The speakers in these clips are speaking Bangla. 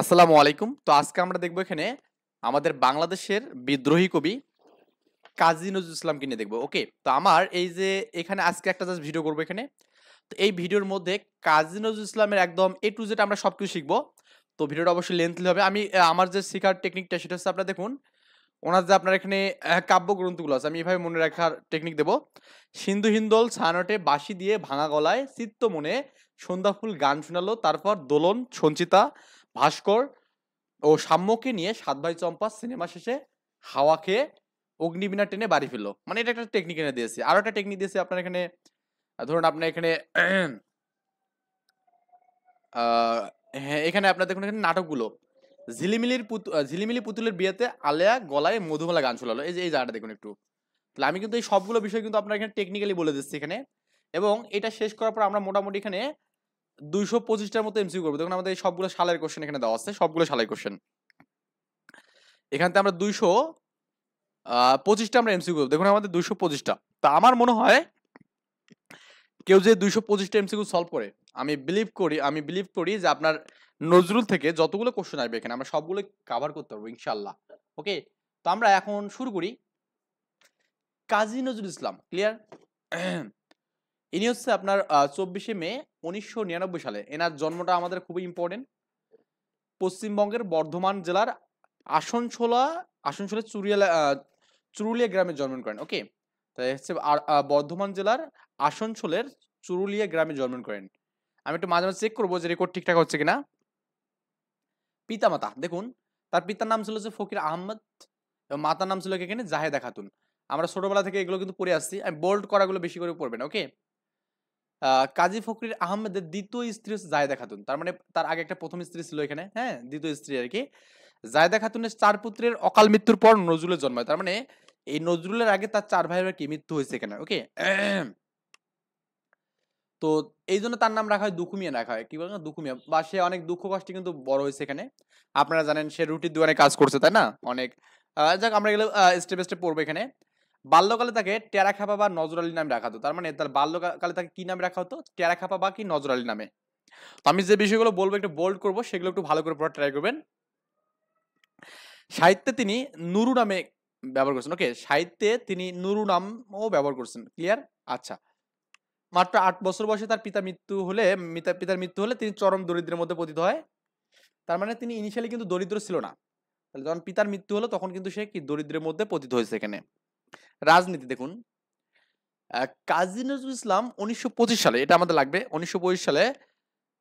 আসসালামু আলাইকুম। তো আজকে আমরা দেখবো এখানে আমাদের বাংলাদেশের বিদ্রোহী কবি কাজী নজরুল ইসলামকে নিয়ে দেখবো। ওকে, তো আমার এই যে এখানে আজকে একটা জাস্ট ভিডিও করবো এখানে। তো এই ভিডিওর মধ্যে কাজী নজরুল ইসলামের একদম এ টু জেড আমরা সবকিছু শিখবো। তো ভিডিওটা অবশ্যই লেন্থলি হবে। আমি আমার যে শেখার টেকনিকটা সেটা হচ্ছে আপনারা দেখুন, ওনার যে আপনার এখানে কাব্যগ্রন্থগুলো আছে আমি এভাবে মনে রাখার টেকনিক দেবো। সিন্ধু হিন্দোল ছায়ানটে বাঁশি দিয়ে ভাঙা গলায় চিত্ত মনে সন্ধ্যাফুল গান শোনালো, তারপর দোলন সঞ্চিতা ভাস্কর ও সাম্যকে নিয়ে সাত ভাই চম্পা সিনেমা শেষে হাওয়া খেয়ে অগ্নিবীণা টেনে বাড়ি ফিরলো। মানে এটা একটা টেকনিক এনে দিয়েছি। আরো একটা টেকনিক দিয়েছি আপনার এখানে। ধরুন আপনার এখানে আহ, হ্যাঁ, এখানে আপনার দেখুন এখানে নাটকগুলো ঝিলিমিলি পুতুলের বিয়েতে আলেয়া গলায় মধুমালা গান শোনালো। এই জায়গাটা দেখুন একটু। তাহলে আমি কিন্তু এই সবগুলো বিষয় কিন্তু আপনার এখানে টেকনিক্যালি বলে দিচ্ছি এখানে। এবং এটা শেষ করার পর আমরা মোটামুটি এখানে 225টার মতো এমসিকিউ করবো। দেখুন আমাদের এই সবগুলো সালের কোশ্চেন এখানে দেওয়া আছে, সবগুলো সালের কোশ্চেন। এখান থেকে আমরা 225টা আমরা এমসিকিউ করবো। দেখুন আমাদের 225টা। তা আমার মনে হয় কেউ যে 225টা এমসিকিউ সলভ করে, আমি বিলিভ করি যে আপনার নজরুল থেকে যতগুলো কোশ্চেন আসবে এখানে আমরা সবগুলো কভার করতে পারবো ইনশাল্লাহ। ওকে, তো আমরা এখন শুরু করি। কাজী নজরুল ইসলাম, ক্লিয়ার? ইনি হচ্ছে আপনার 24শে মে 1999 সালে। এনার জন্মটা আমাদের খুবই ইম্পর্টেন্ট। পশ্চিমবঙ্গের বর্ধমান জেলার আসানসোলা আসানসোলের চুরুলিয়া গ্রামে জন্মগ্রহণ করেন। ওকে, তাই হচ্ছে বর্ধমান জেলার আসানসোলের চুরুলিয়া গ্রামে জন্মগ্রহণ করেন। আমি একটু মাঝে মাঝে চেক করবো যে রেকর্ড ঠিকঠাক হচ্ছে কিনা। পিতামাতা দেখুন, তার পিতার নাম ছিল যে ফকির আহমদ এবং মাতার নাম ছিল এখানে জাহেদা খাতুন। আমরা ছোটবেলা থেকে এগুলো কিন্তু পড়ে আসছি। আমি বোল্ড করাগুলো বেশি করে পড়বেন। ওকে, কাজী ফকরির আহমেদের দ্বিতীয় স্ত্রী হচ্ছে জায়েদা খাতুন। তার মানে তার আগে একটা প্রথম স্ত্রী ছিল এখানে, হ্যাঁ, দ্বিতীয় স্ত্রী আর কি। জায়েদা খাতুনের 4 পুত্রের অকাল মৃত্যুর পর নজরুলের জন্ম হয়। তার মানে এই নজরুলের আগে তার 4 ভাইয়ের কি মৃত্যু হয়েছে এখানে। ওকে, তো এই জন্য তার নাম রাখা হয় দুখুমিয়া রাখা হয়। কি বলে না, দুখুমিয়া, বা সে অনেক দুঃখ কষ্টে কিন্তু বড় হয়েছে এখানে। আপনারা জানেন সে রুটির দোকানে কাজ করছে, তাই না? অনেক যাক আমরা এগুলো স্টেপ স্টেপ পড়বো এখানে। বাল্যকালে তাকে টেরা খাপা বা নজর আলী নামে রাখা হতো। তার মানে তার বাল্যকালে তাকে কি নামে রাখা হতো? টেরা খাপা বা কি নজর আলী নামে। তো আমি যে বিষয়গুলো বলবো একটু বোল্ড করবো, সেগুলো একটু ভালো করে পড়ার ট্রাই করবেন। সাহিত্যে তিনি নুরু নামে ব্যবহার করছেন। ওকে, সাহিত্যে তিনি নুরু নামও ব্যবহার করছেন। ক্লিয়ার? আচ্ছা, মাত্র 8 বছর বয়সে তার পিতার মৃত্যু হলে তিনি চরম দরিদ্রের মধ্যে পতিত হয়। তার মানে তিনি ইনিশিয়ালি কিন্তু দরিদ্র ছিল না। তাহলে যখন পিতার মৃত্যু হলো তখন কিন্তু সে কি দরিদ্রের মধ্যে পতিত হয়েছে এখানে। রাজনীতি দেখুন, কাজী নজরুল ইসলাম 1925 সালে, এটা আমাদের লাগবে, 1925 সালে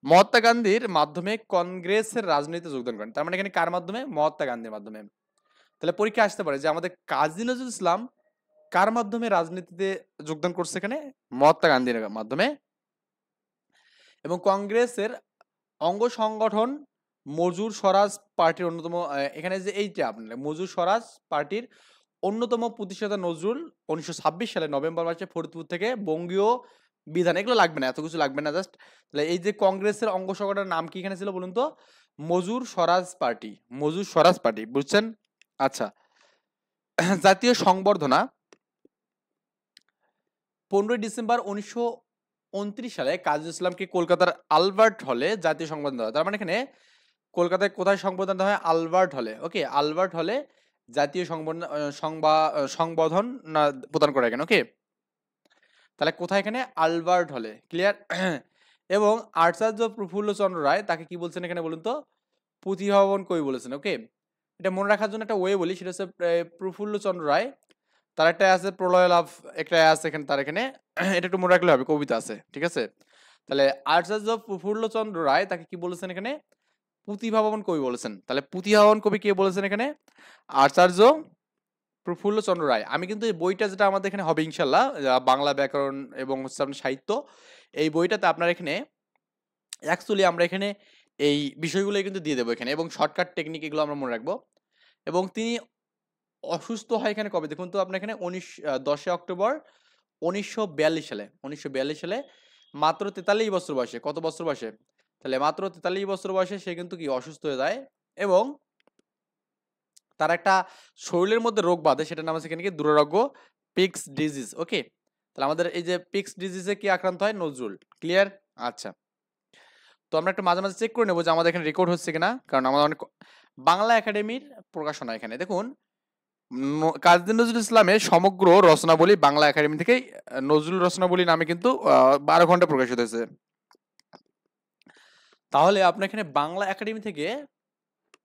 মহাত্মা গান্ধীর মাধ্যমে কংগ্রেসের রাজনীতিতে যোগদান করেন। তার মানে এখানে কার মাধ্যমে? মহাত্মা গান্ধীর মাধ্যমে। তাহলে পরীক্ষা আসতে পারে যে আমাদের কাজী নজরুল ইসলাম কার মাধ্যমে রাজনীতিতে যোগদান করছে? এখানে মহাত্মা গান্ধীর মাধ্যমে। এবং কংগ্রেসের অঙ্গ সংগঠন মজুর স্বরাজ পার্টির অন্যতম, এখানে যে এইটা আপনার মজুর স্বরাজ পার্টির অন্যতম প্রতিষ্ঠাতা নজরুল 1926 সালে নভেম্বর মাসে ফরিদপুর থেকে বঙ্গীয় বিধান, এগুলো লাগবে না, এত কিছু লাগবে না জাস্ট। তাহলে এই যে কংগ্রেসের অঙ্গ সংগঠনের নাম কি এখানে ছিল বলুন তো? মজুর স্বরাজ পার্টি। মজুর স্বরাজ পার্টি, বুঝছেন? আচ্ছা, জাতীয় সংবর্ধনা 15 ডিসেম্বর 1929 সালে কাজী ইসলামকে কলকাতার আলবার্ট হলে জাতীয় সংবর্ধনা দেওয়া হয়। তার মানে এখানে কলকাতায় কোথায় সংবর্ধনা দেওয়া হয়? আলবার্ট হলে। ওকে, আলবার্ট হলে জাতীয় সংবর্ধন প্রদান করে এখানে। ওকে, তাহলে কোথায়? এখানে আলবার্ট হলে। ক্লিয়ার? এবং আচার্য প্রফুল্লচন্দ্র রায় তাকে কি বলছেন এখানে বলুন তো? প্রতিভাবান কবি বলেছেন। ওকে, এটা মনে রাখার জন্য একটা ওয়ে বলি, সেটা হচ্ছে প্রফুল্লচন্দ্র রায়, তার একটা আছে প্রলয় লাভ, একটা আছে এখানে, তার এখানে এটা একটু মনে রাখলে হবে, কবিতা আছে, ঠিক আছে? তাহলে আচার্য প্রফুল্লচন্দ্র রায় তাকে কি বলেছেন এখানে? প্রতিভাবান কবি বলেছেন। তাহলে প্রতিভাবান কবি কে বলেছেন এখানে? আচার্য প্রফুল্লচন্দ্র রায়। আমি কিন্তু এই বইটা যেটা আমাদের এখানে হবে ইনশাল্লাহ, বাংলা ব্যাকরণ এবং হচ্ছে আপনার সাহিত্য, এই বইটাতে আপনার এখানে অ্যাকচুয়ালি আমরা এখানে এই বিষয়গুলো কিন্তু দিয়ে দেবো এখানে, এবং শর্টকাট টেকনিক এগুলো আমরা মনে রাখবো। এবং তিনি অসুস্থ হয় এখানে কবে দেখুন তো? আপনার এখানে 10 অক্টোবর 1942 সালে। 1942 সালে মাত্র 43 বছর বয়সে। কত বছর বয়সে? তাহলে মাত্র 43 বছর বয়সে সে কিন্তু কি অসুস্থ হয়ে যায়। এবং তার একটা শরীরের মধ্যে রোগ বাঁধে, সেটার নাম আছে এখানে কি? দুরারোগ্য, পিক্স ডিজিজ। ওকে, তাহলে আমাদের এই যে পিক্স ডিজিজে কি আক্রান্ত হয়? নজরুল। ক্লিয়ার? আচ্ছা, তো আমরা একটু মাঝে মাঝে চেক করে নেবো যে আমাদের এখানে রেকর্ড হচ্ছে কিনা, কারণ আমাদের অনেক বাংলা একাডেমির প্রকাশনা এখানে দেখুন কাজী নজরুল ইসলামের সমগ্র রচনাবলী বাংলা একাডেমি থেকে নজরুল রচনাবলী নামে কিন্তু 12 ঘন্টা প্রকাশিত হয়েছে। তাহলে আপনার এখানে বাংলা একাডেমি থেকে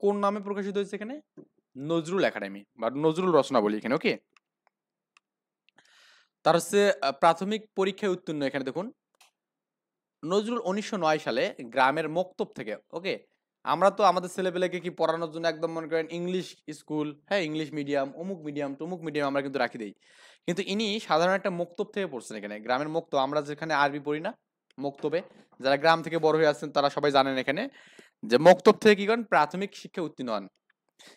কোন নামে প্রকাশিত হয়েছে? এখানে নজরুল একাডেমি বা নজরুল রচনাবলী এখানে। ওকে, তার হচ্ছে প্রাথমিক পরীক্ষায় উত্তীর্ণ এখানে দেখুন নজরুল 1909 সালে গ্রামের মক্তব থেকে। ওকে, আমরা তো আমাদের ছেলেপেলেকে কি পড়ানোর জন্য একদম মনে করেন ইংলিশ স্কুল, হ্যাঁ ইংলিশ মিডিয়াম, অমুক মিডিয়াম তমুক মিডিয়াম আমরা কিন্তু রাখি দেই, কিন্তু ইনি সাধারণ একটা মক্তব থেকে পড়ছেন এখানে গ্রামের মক্তব। আমরা যেখানে আরবি পড়ি না, মক্তবে যারা গ্রাম থেকে বড় হয়ে আসছেন তারা সবাই জানেন এখানে যে মক্তব থেকে কি করেন প্রাথমিক শিক্ষা উত্তীর্ণ হন,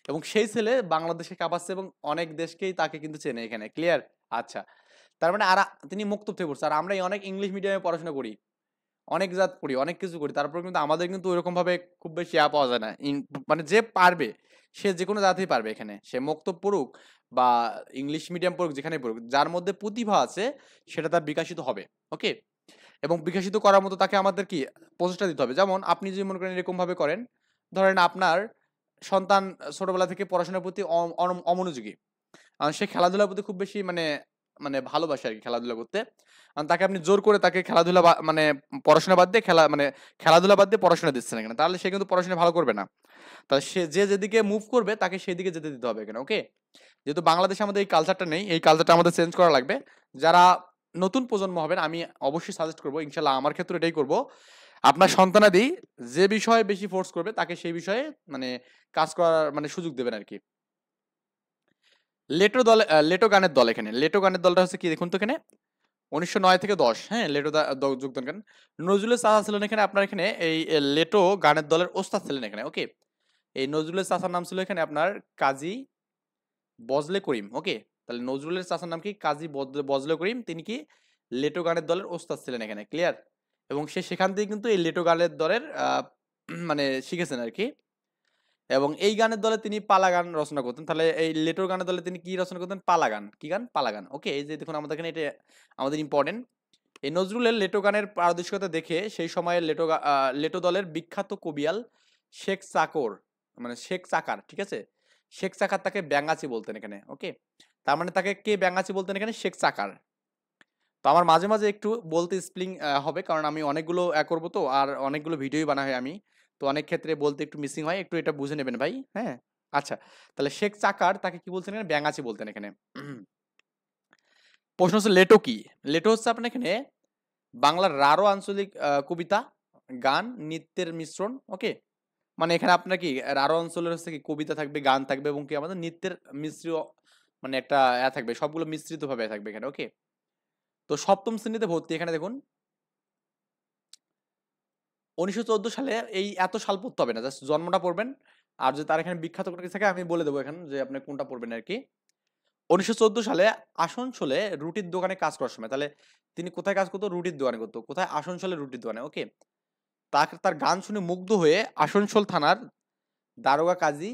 এবং সেই ছেলে বাংলাদেশে কাঁপাচ্ছে এবং অনেক দেশকেই তাকে কিন্তু চেনে এখানে। ক্লিয়ার? আচ্ছা, তার মানে আর তিনি মক্তব থেকে পড়ছে, আর আমরা অনেক ইংলিশ মিডিয়ামে পড়াশোনা করি, অনেক জাত পড়ি, অনেক কিছু করি, তারপর কিন্তু আমাদের কিন্তু ওইরকম ভাবে খুব বেশি পাওয়া যায় না। মানে যে পারবে সে যে কোনো জাতেই পারবে এখানে, সে মক্তব পড়ুক বা ইংলিশ মিডিয়াম পড়ুক, যেখানে পড়ুক, যার মধ্যে প্রতিভা আছে সেটা তার বিকাশিত হবে। ওকে, এবং বিকাশিত করার মতো তাকে আমাদের কি প্রচেষ্টা দিতে হবে। যেমন আপনি যদি মনে করেন এরকম ভাবে করেন, ধরেন আপনার সন্তান ছোটবেলা থেকে পড়াশোনার প্রতি অমনোযোগী, সে খেলাধুলার প্রতি খুব বেশি মানে মানে ভালোবাসে আর কি খেলাধুলা করতে, তাকে আপনি জোর করে তাকে খেলাধুলা মানে পড়াশোনা বাদ দিয়ে খেলাধুলা বাদ দিয়ে পড়াশোনা দিচ্ছেন এখানে, তাহলে সে কিন্তু পড়াশোনা ভালো করবে না। তাহলে সে যে যেদিকে মুভ করবে তাকে সেদিকে যেতে দিতে হবে এখানে। ওকে, যেহেতু বাংলাদেশে আমাদের এই কালচারটা নেই, এই কালচারটা আমাদের চেঞ্জ করা লাগবে। যারা নতুন প্রজন্ম হবেন আমি অবশ্যই সাজেস্ট করবো, ইনশাল্লাহ আমার ক্ষেত্রে এটাই করব, আপনার সন্তানাদি যে বিষয়ে বেশি ফোর্স করবে তাকে সেই বিষয়ে মানে কাজ করার মানে সুযোগ দেবেন আর কি। লেটো গানের দল, এখানে লেটো গানের দলটা হচ্ছে কি দেখুন তো, এখানে 1909 থেকে 10, হ্যাঁ লেটো যোগদান করেন। নজরুলের চাচা ছিলেন এখানে আপনার এখানে এই লেটো গানের দলের ওস্তাদ ছিলেন এখানে। ওকে, এই নজরুলের চাচার নাম ছিল এখানে আপনার কাজী বজলে করিম। ওকে, তাহলে নজরুলের চাচার নাম কি কাজী বজলে করিম, তিনি কি লেটো গানের দলের ওস্তাদ ছিলেন এখানে। ক্লিয়ার? এবং সে সেখান থেকে কিন্তু এই লেটো গানের দলের মানে শিখেছেন আর কি, এবং এই গানের দলে তিনি পালা গান রচনা করতেন। তাহলে এই লেটোর গানের দলে তিনি কি রচনা করতেন? পালা গান। কি গান? পালা গান। ওকে, এই যে দেখুন আমাদের এখানে এটা আমাদের ইম্পর্টেন্ট। এই নজরুলের লেটো গানের পারদর্শিতা দেখে সেই সময়ের লেটো দলের বিখ্যাত কবিয়াল শেখ চাকর, মানে শেখ চাকার, ঠিক আছে, শেখ চাকার তাকে ব্যাঙাচি বলতেন এখানে। ওকে, তার মানে তাকে কে ব্যাঙাচি বলতেন এখানে? শেখ চাকার। তো আমার মাঝে মাঝে একটু বলতে স্প্লিং হবে, কারণ আমি অনেকগুলো করবো তো, আর অনেকগুলো ভিডিওই বানা হয় আমি, তো অনেক ক্ষেত্রে বলতে একটু মিসিং হয়, একটু এটা বুঝে নেবেন ভাই। হ্যাঁ, আচ্ছা, তাহলে শেখ চাকার তাকে কি বলছেন এখানে? ব্যাঙাচি বলতেন এখানে। প্রশ্ন হচ্ছে লেটো কি? লেটো হচ্ছে আপনার এখানে বাংলার রারো আঞ্চলিক কবিতা, গান, নৃত্যের মিশ্রণ। ওকে, মানে এখানে আপনার কি রারো অঞ্চলের হচ্ছে কি কবিতা থাকবে, গান থাকবে, এবং কি আমাদের নৃত্যের মিশ্র মানে একটা থাকবে, সবগুলো মিশ্রিত ভাবে থাকবে এখানে। ওকে, তো সপ্তম শ্রেণীতে ভর্তি এখানে দেখুন 1914 সালে, এই এত সাল পড়তে হবে না, জাস্ট জন্মটা পড়বেন, আর যদি তার এখানে বিখ্যাত কোনো কিছু থাকে আমি বলে দেবো এখানে যে আপনি কোনটা পড়বেন আর কি। 1914 সালে আসানসোলে রুটির দোকানে কাজ করার সময়, তাহলে তিনি কোথায় কাজ করতো? রুটির দোকানে করতো। কোথায়? আসানসোলে রুটির দোকানে। ওকে, তার গান শুনে মুগ্ধ হয়ে আসানসোল থানার দারোগা কাজী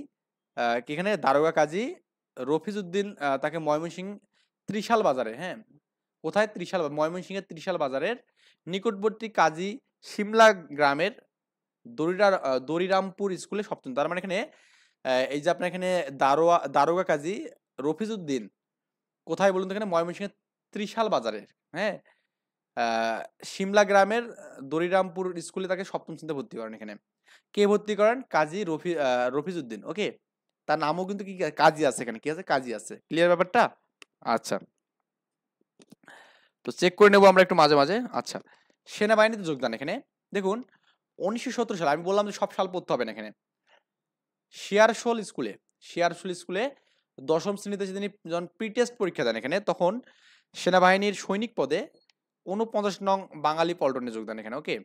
কি এখানে দারোগা কাজী রফিজউদ্দিন তাকে ময়মনসিংহ ত্রিশাল বাজারে, হ্যাঁ কোথায়? ময়মনসিংহের ত্রিশাল বাজারের নিকটবর্তী কাজী সিমলা গ্রামের দরিরামপুর স্কুলে সপ্তম। তার মানে এখানে এই যে আপনার এখানে দারোগা কাজী রফিজউদ্দিন কোথায় বলুন তো? এখানে ময়মনসিংহের ত্রিশাল বাজারের, হ্যাঁ সিমলা গ্রামের দরিরামপুর স্কুলে তাকে সপ্তম শ্রেণীতে ভর্তি করেন এখানে। কে ভর্তি করেন? কাজী রফিজউদ্দিন। ওকে, তার নামও কিন্তু কি কাজী আছে এখানে, কি আছে? কাজী আছে। ক্লিয়ার ব্যাপারটা? আচ্ছা, তো চেক করে নেবো আমরা একটু মাঝে মাঝে। আচ্ছা, সেনাবাহিনীতে যোগদান এখানে দেখুন 1917 সালে, আমি বললাম যে সব সাল পড়তে হবে না এখানে। শিয়ারশোল স্কুলে 10ম শ্রেণীতে তিনি যখন প্রি টেস্ট পরীক্ষা দেন এখানে, তখন সেনাবাহিনীর সৈনিক পদে 49 নং বাঙালি পল্টনে যোগদান এখানে। ওকে,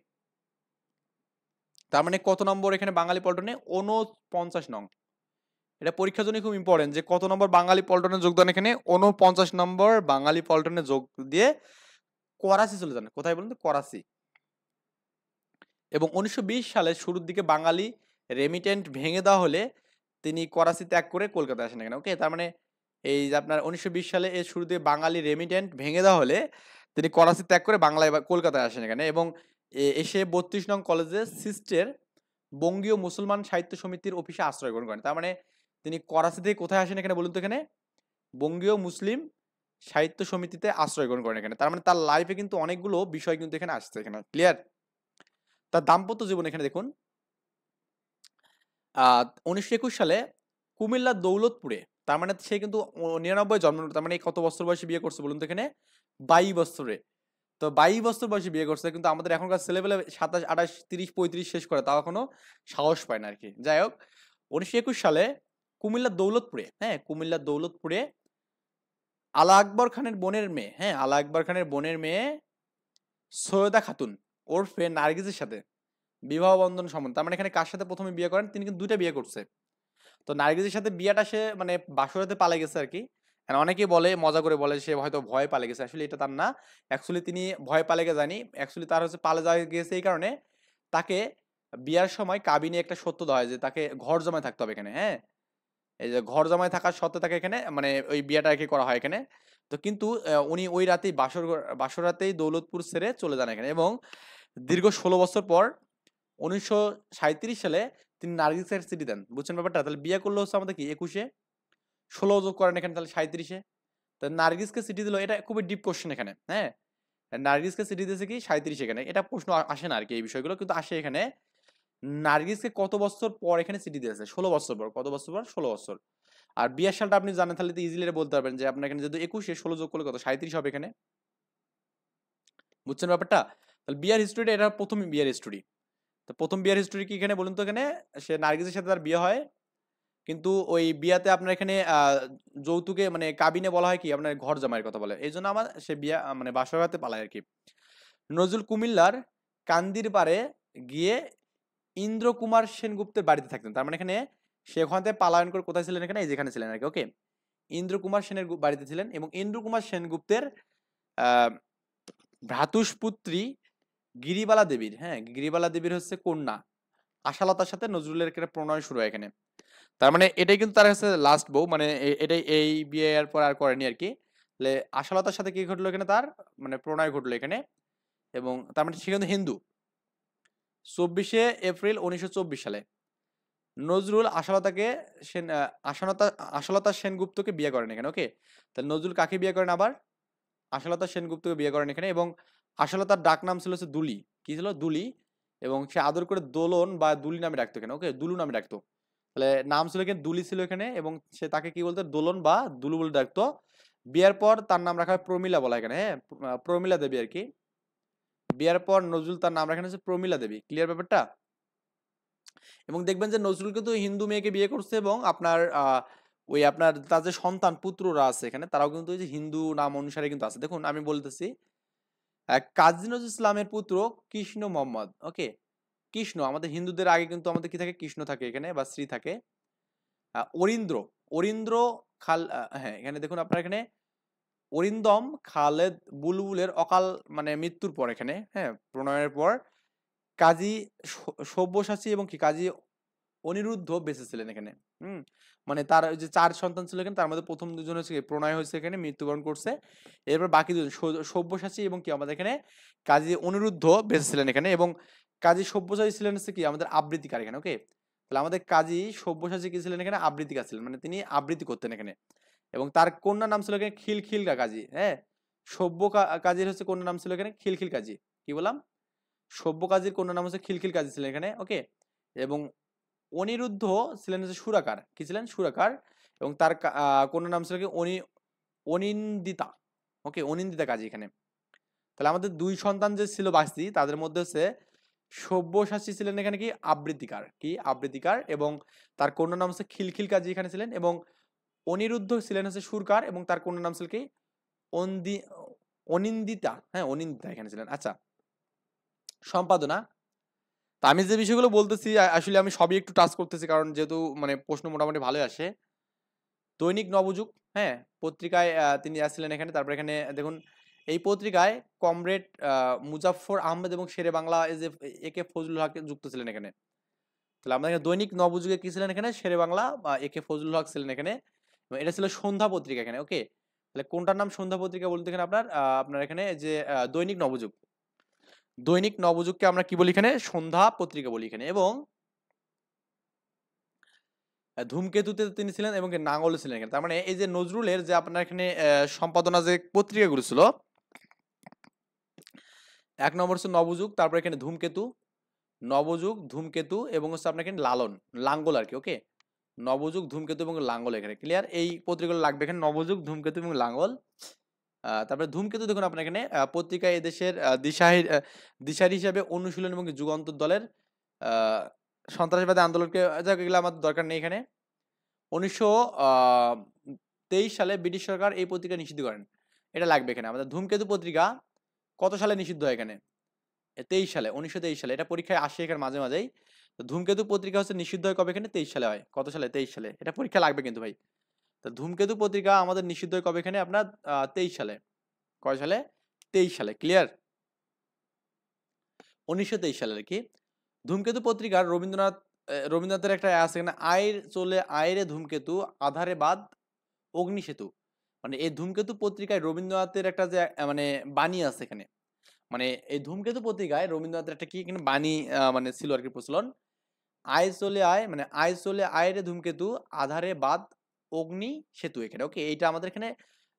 তার মানে কত নম্বর এখানে বাঙালি পল্টনে? 49 নং। এটা পরীক্ষার জন্য খুব ইম্পর্টেন্ট যে কত নম্বর বাঙালি পল্টনে যোগদান এখানে? 49 নম্বর বাঙালি পল্টনে যোগ দিয়ে করাচি চলে যান। কোথায় বলুন তো? করাচি। এবং 1920 সালের শুরুর দিকে বাঙালি রেমিটেন্ট ভেঙে দেওয়া হলে তিনি করাচি ত্যাগ করে কলকাতায় আসেন এখানে। ওকে, তার মানে এই যে আপনার 1920 সালে এর শুরুতে বাঙালি রেমিটেন্ট ভেঙে দেওয়া হলে তিনি করাচি ত্যাগ করে কলকাতায় আসেন এখানে, এবং এসে ৩২ নং কলেজে সিস্টের বঙ্গীয় মুসলমান সাহিত্য সমিতির অফিসে আশ্রয় গ্রহণ করেন। তার মানে তিনি করাচি থেকে কোথায় আসেন এখানে বলুন তো? এখানে বঙ্গীয় মুসলিম সাহিত্য সমিতিতে আশ্রয় গ্রহণ করেন এখানে। তার মানে তার লাইফে কিন্তু অনেকগুলো বিষয় কিন্তু এখানে আসছে এখানে। ক্লিয়ার? তার দাম্পত্য জীবন এখানে দেখুন। ১৯২১ সালে কুমিল্লার দৌলতপুরে, তার মানে সে কিন্তু ৯৯ জন্ম, তার মানে কত বছর বয়সে বিয়ে করছে বলুন তো এখানে? ২২ বছরে। তো ২২ বছর বয়সে বিয়ে করছে, কিন্তু আমাদের এখনকার ছেলেপেলে ২৭, ২৮, ৩০, ৩৫ শেষ করে তাও এখনো সাহস পায় না আরকি। যাই হোক, ১৯২১ সালে কুমিল্লার দৌলতপুরে, হ্যাঁ? কুমিল্লার দৌলতপুরে আলা আকবর খানের বোনের মেয়ে, হ্যাঁ? আলা আকবর খানের বোনের মেয়ে সৈয়দা খাতুন ওরফে নার্গিসের সাথে বিবাহ বন্ধন সম্বন্ধ। তার মানে এখানে কার সাথে প্রথমে বিয়ে করেন? তিনি কিন্তু ২ টা বিয়ে করছে। তো নার্গিসের সাথে বিয়েটা সে মানে বাসরাতে পালায় গেছে আরকি। অনেকেই বলে, মজা করে বলে সে হয়তো ভয়ে পালিয়ে গেছে। আসলে এটা তার না। অ্যাকচুয়ালি তিনি ভয়ে পালিয়ে যায়নি। অ্যাকচুয়ালি তার হচ্ছে পালিয়ে যাওয়া গিয়েছে এই কারণে, তাকে বিয়ার সময় কাবিনে একটা শর্ত দেওয়া হয় যে তাকে ঘর জমায় থাকতে হবে এখানে, হ্যাঁ? এই যে ঘর জমায় থাকার শর্তে তাকে এখানে মানে ওই বিয়েটা আরকি করা হয় এখানে। তো কিন্তু উনি ওই রাতেই বাসর রাতেই দৌলতপুর ছেড়ে চলে যান এখানে, এবং দীর্ঘ ১৬ বছর পর ১৯৩৭ সালে তিনি নার্গিসের চিঠি দেন। বুঝছেন ব্যাপারটা? তাহলে বিয়ে করলো হচ্ছে আমাদের কি ২১ এ, ১৬ যোগ করেন এখানে তাহলে ৩৭ এ। তো নার্গিসকে চিঠি দিল, এটা খুবই ডিপ কোয়েশ্চেন এখানে, হ্যাঁ? নার্গিসকে চিঠি দিয়েছে কি ৩৭ এখানে। এটা প্রশ্ন আসে না আরকি এই বিষয়গুলো, কিন্তু আসে এখানে। নার্গিসকে কত বছর পর এখানে চিঠি দিয়েছে? ১৬ বছর পর। কত বছর পর? ১৬ বছর। আর বিয়ের সালটা আপনি জানেন তাহলে তো ইজিলি এটা বলতে পারবেন যে আপনার এখানে যেহেতু ২১ এ ১৬ যোগ করলে কত? ৩৭ হবে এখানে। বুঝছেন ব্যাপারটা? তাহলে বিয়ার হিস্টরিটা এটা ১ম বিয়ার হিস্টরি। তো ১ম বিয়ার হিস্টরি কি এখানে বলুন তো এখানে? সে নার্গিসের সাথে তার বিয়ে হয়। কিন্তু ওই বিয়াতে আপনার এখানে যৌতুকে মানে কাবিনে বলা হয় কি আপনার ঘর জামাইয়ের কথা বলে। এইজন্য আমার সে বিয়া মানে বাসর রাতে পালায় আরকি। নজরুল কুমিল্লার কান্দির পাড়ে গিয়ে ইন্দ্রকুমার সেনগুপ্তের বাড়িতে থাকতেন। তার মানে এখানে সে ওখান থেকে পলায়ন করে কোথায় ছিলেন? এখানে এই যে এখানে ছিলেন আরকি। ওকে? ইন্দ্রকুমার সেনের বাড়িতে ছিলেন, এবং ইন্দ্রকুমার সেনগুপ্তের আ ভ্রাতুষ্পুত্রী গিরিবালা দেবীর, হ্যাঁ? গিরিবালা দেবীর হচ্ছে কন্যা আশালতার সাথে নজরুলের একটা প্রণয় শুরু হয় এখানে। তার মানে এটাই কিন্তু তার কাছে লাস্ট বউ, মানে এটাই এই বিয়ের পর আর করেনি আরকি। তাহলে আশালতার সাথে কি ঘটলো এখানে? তার মানে প্রণয় ঘটলো এখানে, এবং তার মানে সে কিন্তু হিন্দু। ২৪শে এপ্রিল ১৯২৪ সালে নজরুল আশালতাকে সেন আ আশালতা আশালতা সেনগুপ্তকে বিয়ে করেন এখানে। ওকে? তাহলে নজরুল কাকে বিয়ে করেন আবার? আশালতা সেনগুপ্তকে বিয়ে করেন এখানে, এবং আশালতার ডাক নাম ছিল হচ্ছে দুলি। কি ছিল? দুলি। এবং সে আদর করে দোলন বা দুলি নামে ডাকতো এখানে। ওকে? দুলু নামে ডাকতো। তাহলে নাম ছিল এখানে দুলি ছিল এখানে, এবং সে তাকে কি বলতো? দোলন বা দুলু বলে ডাকতো। বিয়ের পর তার নাম রাখা হয় প্রমীলা বলা হয় এখানে, হ্যাঁ? প্রমীলা দেবী আরকি। বিয়ের পর নজরুল তার নাম রাখেন হচ্ছে প্রমীলা দেবী। ক্লিয়ার ব্যাপারটা? এবং দেখবেন যে নজরুল কিন্তু হিন্দু মেয়েকে বিয়ে করছে, এবং আপনার ওই আপনার তার যে সন্তান পুত্ররা আছে এখানে তারাও কিন্তু ওই যে হিন্দু নাম অনুসারে কিন্তু আছে। দেখুন আমি বলতেছি, কাজী নজরুল ইসলামের পুত্র কৃষ্ণ মোহাম্মদ। ওকে? কৃষ্ণ আমাদের হিন্দুদের আগে কিন্তু আমাদের কি থাকে? কৃষ্ণ থাকে এখানে বা শ্রী থাকে। অরিন্দ্র, অরিন্দ্র হ্যাঁ, এখানে দেখুন আপনার এখানে অরিন্দম খালেদ বুলবুলের অকাল মানে মৃত্যুর পর এখানে, হ্যাঁ? প্রণয়ের পর কাজী সব্যসাচী এবং কি কাজী অনিরুদ্ধ বেঁচে ছিলেন এখানে। হুম? মানে তার ওই যে ৪ সন্তান ছিল এখানে, তার মধ্যে ১ম ২ জন হচ্ছে কি প্রণয় হয়েছে এখানে, মৃত্যুবরণ করছে। এরপর বাকি ২ জন সব্যসাচী এবং কি আমাদের এখানে কাজী অনিরুদ্ধ বেঁচে ছিলেন এখানে, এবং কাজী সব্যসাচী ছিলেন হচ্ছে কি আমাদের আবৃত্তিকার এখানে। ওকে? তাহলে আমাদের কাজী সব্যসাচী কি ছিলেন এখানে? আবৃত্তিকার ছিলেন। মানে তিনি আবৃত্তি করতেন এখানে। এবং তার কন্যার নাম ছিল এখানে খিলখিলকা কাজী, হ্যাঁ? সব্য কাজীর হচ্ছে কন্যার নাম ছিল এখানে খিলখিল কাজী। কি বললাম? সব্য কাজীর কন্যার নাম হচ্ছে খিলখিল কাজী ছিলেন এখানে। ওকে? এবং অনিরুদ্ধ ছিলেন হচ্ছে সুরাকার। কি ছিলেন? সুরাকার। এবং তার কন্যার নাম ছিল কি অনিন্দিতা। ওকে? অনিন্দিতা কাজী এখানে। তাহলে আমাদের ২ সন্তান যে ছিল বাছতি তাদের মধ্যে হচ্ছে সব্যসাচী ছিলেন এখানে কি আবৃত্তিকার। কি? আবৃত্তিকার, এবং তার কন্যার নাম হচ্ছে খিলখিল কাজী এখানে ছিলেন, এবং অনিরুদ্ধ ছিলেন হচ্ছে সুরকার, এবং তার কন্যার নাম ছিল কি অন্দি অনিন্দিতা। হ্যাঁ? অনিন্দিতা এখানে ছিলেন। আচ্ছা, সম্পাদনা। তো আমি যে বিষয়গুলো বলতেছি আসলে আমি সবই একটু টাচ করতেছি, কারণ যেহেতু মানে প্রশ্ন মোটামুটি ভালোই আসে। দৈনিক নবযুগ, হ্যাঁ? পত্রিকায় তিনি আসছিলেন এখানে। তারপর এখানে দেখুন এই পত্রিকায় কমরেড মুজাফফর আহমেদ এবং শেরে বাংলা এই যে একে ফজলুল হক যুক্ত ছিলেন এখানে। তাহলে আমরা এখানে দৈনিক নবযুগে কি ছিলেন এখানে? শেরে বাংলা বা একে ফজলুল হক ছিলেন এখানে। এবং এটা ছিল সন্ধ্যা পত্রিকা এখানে। ওকে? তাহলে কোনটার নাম সন্ধ্যা পত্রিকা বলতে এখানে আপনার আপনার এখানে যে দৈনিক নবযুগ। দৈনিক নবযুগকে আমরা কি বলি এখানে? সন্ধ্যা পত্রিকা বলি এখানে। এবং ধূমকেতুতে তিনি ছিলেন এবং নাঙ্গলে ছিলেন এখানে। তার মানে এই যে নজরুলের যে আপনার এখানে সম্পাদনা যে পত্রিকাগুলো ছিল, ১ নম্বর হচ্ছে নবযুগ, তারপর এখানে ধূমকেতু, নবযুগ, ধূমকেতু এবং হচ্ছে আপনার এখানে লালন, লাঙ্গল আরকি, ওকে? নবযুগ, ধূমকেতু এবং লাঙ্গল এখানে। ক্লিয়ার? এই পত্রিকাগুলো লাগবে এখানে, নবযুগ, ধূমকেতু এবং লাঙ্গল। তারপরে ধূমকেতু দেখুন আপনার এখানে পত্রিকায় এদেশের দিশারি হিসাবে অনুশীলন এবং যুগান্তর দলের আ সন্ত্রাসবাদী আন্দোলনকে, যাক এগুলো আমার দরকার নেই এখানে। ১৯২৩ সালে ব্রিটিশ সরকার এই পত্রিকা নিষিদ্ধ করেন। এটা লাগবে এখানে। আমাদের ধূমকেতু পত্রিকা কত সালে নিষিদ্ধ হয় এখানে? ২৩ সালে, ১৯২৩ সালে। এটা পরীক্ষায় আসে এখানে মাঝে, মাঝেই। তো ধূমকেতু পত্রিকা হচ্ছে নিষিদ্ধ হয় কবে এখানে? ২৩ সালে হয়। কত সালে? ২৩ সালে। এটা পরীক্ষায় লাগবে কিন্তু ভাই। তো ধূমকেতু পত্রিকা আমাদের নিষিদ্ধ হয় কবে এখানে? আপনার ২৩ সালে। কয় সালে? ২৩ সালে। ক্লিয়ার? ১৯২৩ সালে আরকি। ধূমকেতু পত্রিকার রবীন্দ্রনাথের একটা আছে এখানে, আয় রে ধূমকেতু, আঁধারে বাদ অগ্নিসেতু। মানে এই ধূমকেতু পত্রিকায় রবীন্দ্রনাথের একটা যে মানে বাণী আছে এখানে। মানে এই ধূমকেতু পত্রিকায় রবীন্দ্রনাথের একটা কি এখানে বাণী মানে ছিল আরকি প্রচলন। আয় চলে আয়, মানে আয় চলে আয় রে ধূমকেতু, আঁধারে বাদ অগ্নি সেতু এখানে। ওকে? এইটা আমাদের এখানে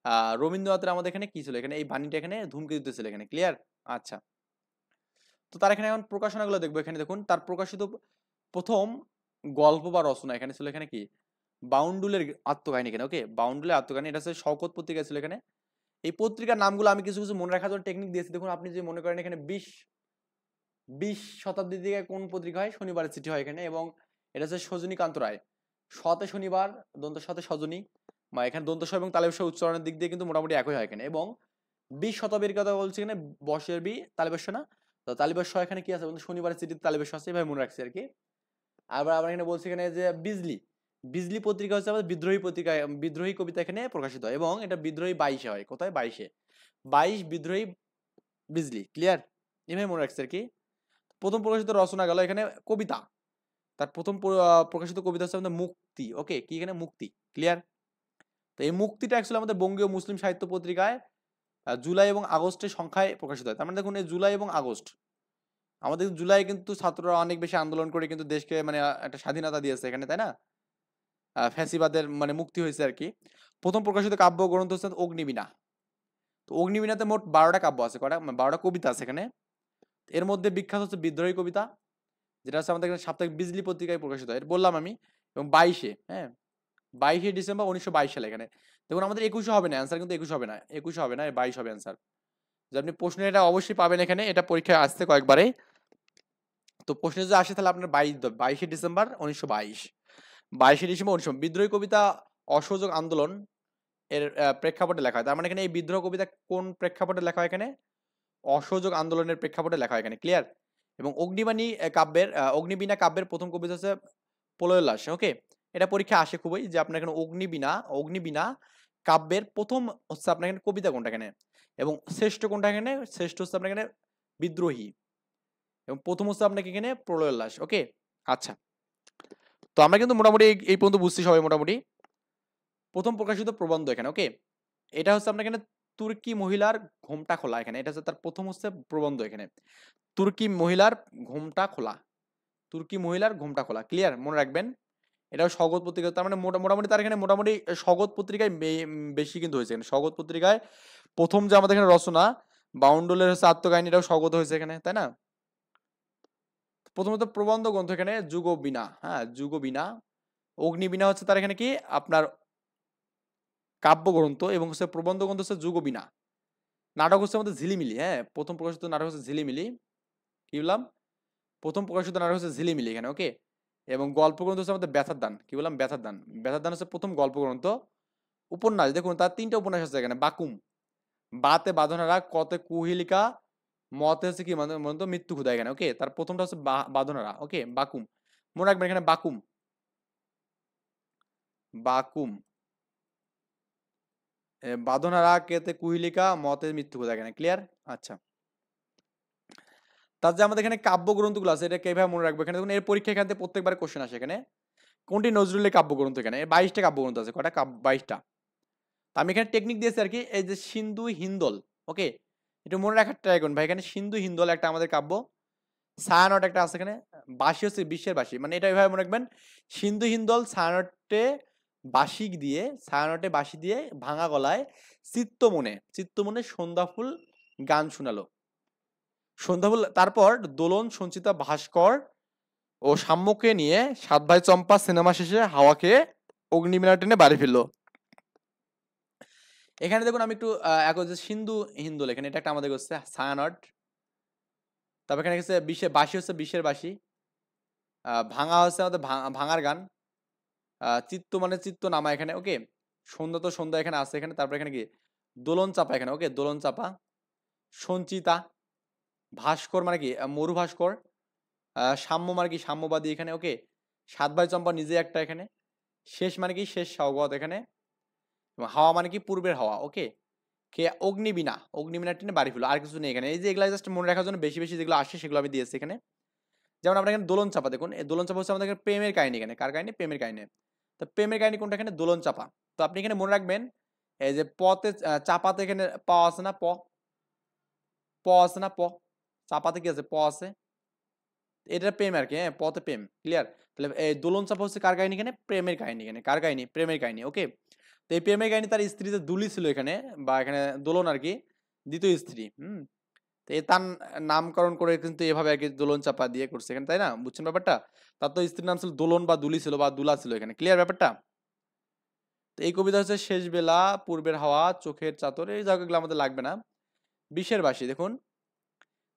আ রবীন্দ্রনাথের আমাদের এখানে কি ছিল? এখানে এই বাণীটা এখানে ধূমকেতুতে ছিল এখানে। ক্লিয়ার? আচ্ছা। তো তার এখানে এখন প্রকাশনাগুলো দেখবো। এখানে দেখুন তার প্রকাশিত ১ম গল্প বা রচনা এখানে ছিল এখানে কি? বাউন্ডুলের আত্মকাহিনী এখানে। ওকে? বাউন্ডুলের আত্মকাহিনী। এটা হচ্ছে শওকত পত্রিকায় ছিল এখানে। এই পত্রিকার নামগুলো আমি কিছু, কিছু মনে রাখার জন্য টেকনিক দিয়েছি। দেখুন আপনি যদি মনে করেন এখানে ২০ শতাব্দীর দিকে কোন পত্রিকা হয়? শনিবারের চিঠি হয় এখানে। এবং এটা হচ্ছে সজনীকান্ত রায়। শতে শনিবার, দন্তের সাথে সজনী, বা এখানে দন্ত স এবং তালব্য শ উচ্চারণের দিক দিয়ে কিন্তু মোটামুটি একই হয় এখানে। এবং ২০ শতাব্দীর কথা বলছি এখানে, বর্ষের বি, তালব্য শ না? তো তালব্য শ এখানে কি আছে বলুন? শনিবারের চিঠিতে তালব্য শ আছে, এভাবে মনে রাখছি আরকি। আবার আমরা এখানে বলছি এখানে যে বিজলি। বিজলি পত্রিকা হচ্ছে আমাদের বিদ্রোহী পত্রিকায়, বিদ্রোহী কবিতা এখানে প্রকাশিত হয় এবং এটা বিদ্রোহী ২২ এ হয়। কোথায়? ২২ এ। ২২ বিদ্রোহী বিজলি। ক্লিয়ার? এভাবে মনে রাখছি আরকি। ১ম প্রকাশিত রচনা গেল এখানে কবিতা। তার ১ম প্রকাশিত কবিতা হচ্ছে আমাদের মুক্তি। ওকে? কি এখানে? মুক্তি। ক্লিয়ার? তো এই মুক্তিটা অ্যাকচুয়ালি আমাদের বঙ্গীয় মুসলিম সাহিত্য পত্রিকায় জুলাই এবং আগস্টের সংখ্যায় প্রকাশিত হয়। তার মানে দেখুন এই জুলাই এবং আগস্ট, আমাদের জুলাই কিন্তু ছাত্ররা অনেক বেশি আন্দোলন করে কিন্তু দেশকে মানে একটা স্বাধীনতা দিয়েছে এখানে, তাই না? ফ্যাসিবাদের মানে মুক্তি হয়েছে আরকি। ১ম প্রকাশিত কাব্যগ্রন্থ হচ্ছে অগ্নিবীণা। তো অগ্নিবীণাতে মোট ১২ টা কাব্য আছে। কয়টা? ১২ টা কবিতা আছে এখানে। এর মধ্যে বিখ্যাত হচ্ছে বিদ্রোহী কবিতা, যেটা হচ্ছে আমাদের এখানে সাপ্তাহিক বিজলি পত্রিকায় প্রকাশিত হয়। এটা বললাম আমি। এবং ২২ এ, হ্যাঁ? ২২শে ডিসেম্বর ১৯২২ সালে এখানে। দেখুন আমাদের ২১ এ হবে না, অ্যান্সার কিন্তু ২১ হবে না। ২১ হবে না, ২২ হবে অ্যান্সার। যে আপনি প্রশ্নে এটা অবশ্যই পাবেন এখানে। এটা পরীক্ষায় আসছে কয়েকবারে। তো প্রশ্নে যদি আসে তাহলে আপনার ২২শে ডিসেম্বর ১৯২২। ২২শে ডিসেম্বর ১৯২২ বিদ্রোহী কবিতা অসহযোগ আন্দোলন এর প্রেক্ষাপটে লেখা হয়। তার মানে এখানে এই বিদ্রোহ কবিতা কোন প্রেক্ষাপটে লেখা হয় এখানে? অসহযোগ আন্দোলনের প্রেক্ষাপটে লেখা হয় এখানে। ক্লিয়ার? এবং অগ্নিবীণা কাব্যের ১ম কবিতা হচ্ছে প্রলয়োল্লাস। ওকে? এটা পরীক্ষায় আসে খুবই, যে আপনার এখানে অগ্নিবীণা কাব্যের ১ম হচ্ছে আপনার এখানে কবিতা কোনটা এখানে? এবং শ্রেষ্ঠ কোনটা এখানে? শ্রেষ্ঠ হচ্ছে আপনার এখানে বিদ্রোহী। এবং ১ম হচ্ছে আপনাকে এখানে প্রলয়োল্লাস। ওকে? আচ্ছা। তো আমরা কিন্তু মোটামুটি এই পর্যন্ত বুঝছি সবাই মোটামুটি। ১ম প্রকাশিত প্রবন্ধ এখানে। ওকে? এটা হচ্ছে আপনার এখানে তুর্কি মহিলার ঘোমটা খোলা এখানে। এটা হচ্ছে তার ১ম হচ্ছে প্রবন্ধ এখানে। তুর্কি মহিলার ঘোমটা খোলা। তুর্কি মহিলার ঘোমটা খোলা। ক্লিয়ার? মনে রাখবেন। এটাও স্বগত পত্রিকা। তার মানে মোটামুটি তার এখানে মোটামুটি স্বগত পত্রিকায় বেশি কিন্তু হয়েছে এখানে। স্বগত পত্রিকায় ১ম যে আমাদের এখানে রচনা বাউন্ডুলের হচ্ছে আত্মকাহিনী, এটাও স্বগত হয়েছে এখানে, তাই না? প্রথমত প্রবন্ধ গ্রন্থ এখানে যুগবীণা, হ্যাঁ? যুগবীণা। অগ্নিবীণা হচ্ছে তার এখানে কি? আপনার কাব্যগ্রন্থ, এবং হচ্ছে প্রবন্ধ গ্রন্থ হচ্ছে যুগবীণা। নাটক হচ্ছে আমাদের ঝিলিমিলি, হ্যাঁ? ১ম প্রকাশিত নাটক হচ্ছে ঝিলিমিলি। কি বললাম? ১ম প্রকাশিত নাটক হচ্ছে ঝিলিমিলি এখানে। ওকে? এবং গল্প গ্রন্থ হচ্ছে আমাদের ব্যথার দান। কি বললাম? ব্যথার দান। ব্যথার দান হচ্ছে ১ম গল্প গ্রন্থ। উপন্যাস দেখুন তার ৩ টা উপন্যাস আছে এখানে। বাকুম, বাতে বাঁধনারা, কতে কুহেলিকা, মতে হচ্ছে কি মানে মনে তো মৃত্যু ক্ষুধা এখানে। ওকে? তার ১ম টা হচ্ছে বাঁধনারা। ওকে? বাকুম। মনে রাখবেন এখানে বাকুম। বাকুম। বাঁধনারা, কেতে কুহেলিকা, মতে মৃত্যু ক্ষুধা এখানে। ক্লিয়ার? আচ্ছা। তার যে আমাদের এখানে কাব্যগ্রন্থগুলো আছে এটা কিভাবে মনে রাখবো? এখানে দেখুন এর পরীক্ষা এখান থেকে প্রত্যেকবার কোশ্চেন আসে এখানে। কোনটি নজরুলের কাব্যগ্রন্থ এখানে? ২২ টা কাব্যগ্রন্থ আছে। কয়টা? ২২ টা। তো আমি এখানে টেকনিক দিয়েছি আরকি। এই যে সিন্ধু হিন্দল, ওকে? একটু মনে রাখার ট্রাই করুন ভাই। এখানে সিন্ধু হিন্দল একটা আমাদের কাব্য, ছায়ানট একটা আছে এখানে, বাঁশি হচ্ছে বিশ্বের বাঁশি, মানে এটা এভাবে মনে রাখবেন, সিন্ধু হিন্দল ছায়ানটে ছায়ানটে বাঁশি দিয়ে ভাঙা গলায় চিত্তমনে সন্ধ্যা ফুল গান শোনালো। সন্ধ্যা ফুল, তারপর দোলন সঞ্চিতা ভাস্কর ও সাম্যকে নিয়ে সাত ভাই চম্পা সিনেমা শেষে হাওয়াকে অগ্নিমিনা টেনে বাড়ি ফিরলো। এখানে দেখুন আমি একটু এক হচ্ছে সিন্ধু হিন্দুল, এখানে এটা একটা আমাদের হচ্ছে ছায়ানট। তারপর এখানে হচ্ছে বাঁশি হচ্ছে বিশ্বের বাঁশি, ভাঙা হচ্ছে আমাদের ভাঙার গান, চিত্ত মানে চিত্ত নামা এখানে, ওকে। সন্ধ্যা তো সন্ধ্যা এখানে আছে এখানে, তারপর এখানে কি দোলন চাপা এখানে, ওকে, দোলন চাপা। সঞ্চিতা, ভাস্কর মানে কি মরু ভাস্কর, সাম্য মানে কি সাম্যবাদী এখানে, ওকে। সাত ভাই চম্পা নিজে একটা এখানে, শেষ মানে কি শেষ সওগত এখানে, এবং হাওয়া মানে কি পূর্বের হাওয়া, ওকে। কে অগ্নিবীণা টেনে বাড়ি ফেলো, আর কিছু নেই এখানে। এই যে এগুলা জাস্ট মনে রাখার জন্য বেশি বেশি যেগুলো আসে সেগুলো আমি দিয়েছি এখানে। যেমন আমরা এখানে দোলন চাপা দেখুন, এই দোলন চাপা হচ্ছে আমাদের এখানে প্রেমের কাহিনী, এখানে কার কাহিনী? প্রেমের কাহিনী। তো প্রেমের কাহিনী কোনটা? এখানে দোলন চাপা। তো আপনি এখানে মনে রাখবেন, এই যে পতে চাপাতে এখানে প আছে না, প আছে না, চাপাতে কি আছে? প আছে, এটা প্রেম আর কি, হ্যাঁ, পথে প্রেম, ক্লিয়ার। তাহলে এই দোলন চাপা হচ্ছে কার কাহিনী? এখানে প্রেমের কাহিনী, এখানে কার কাহিনী? প্রেমের কাহিনী, ওকে। তো এই প্রেমের কাহিনী, তার স্ত্রী যে দুলি ছিল এখানে, বা এখানে দোলন আর কি, দ্বিতীয় স্ত্রী, তো এ তার নামকরণ করে কিন্তু এভাবে আর কি দোলন চাপা দিয়ে করছে এখানে, তাই না? বুঝছেন ব্যাপারটা? তার তো স্ত্রীর নাম ছিল দোলন বা দুলি ছিল বা দুলা ছিল এখানে, ক্লিয়ার ব্যাপারটা? তো এই কবিতা হচ্ছে শেষ বেলা, পূর্বের হাওয়া, চোখের চাদর, এই জায়গাগুলো আমাদের লাগবে না। বিষের বাসি দেখুন,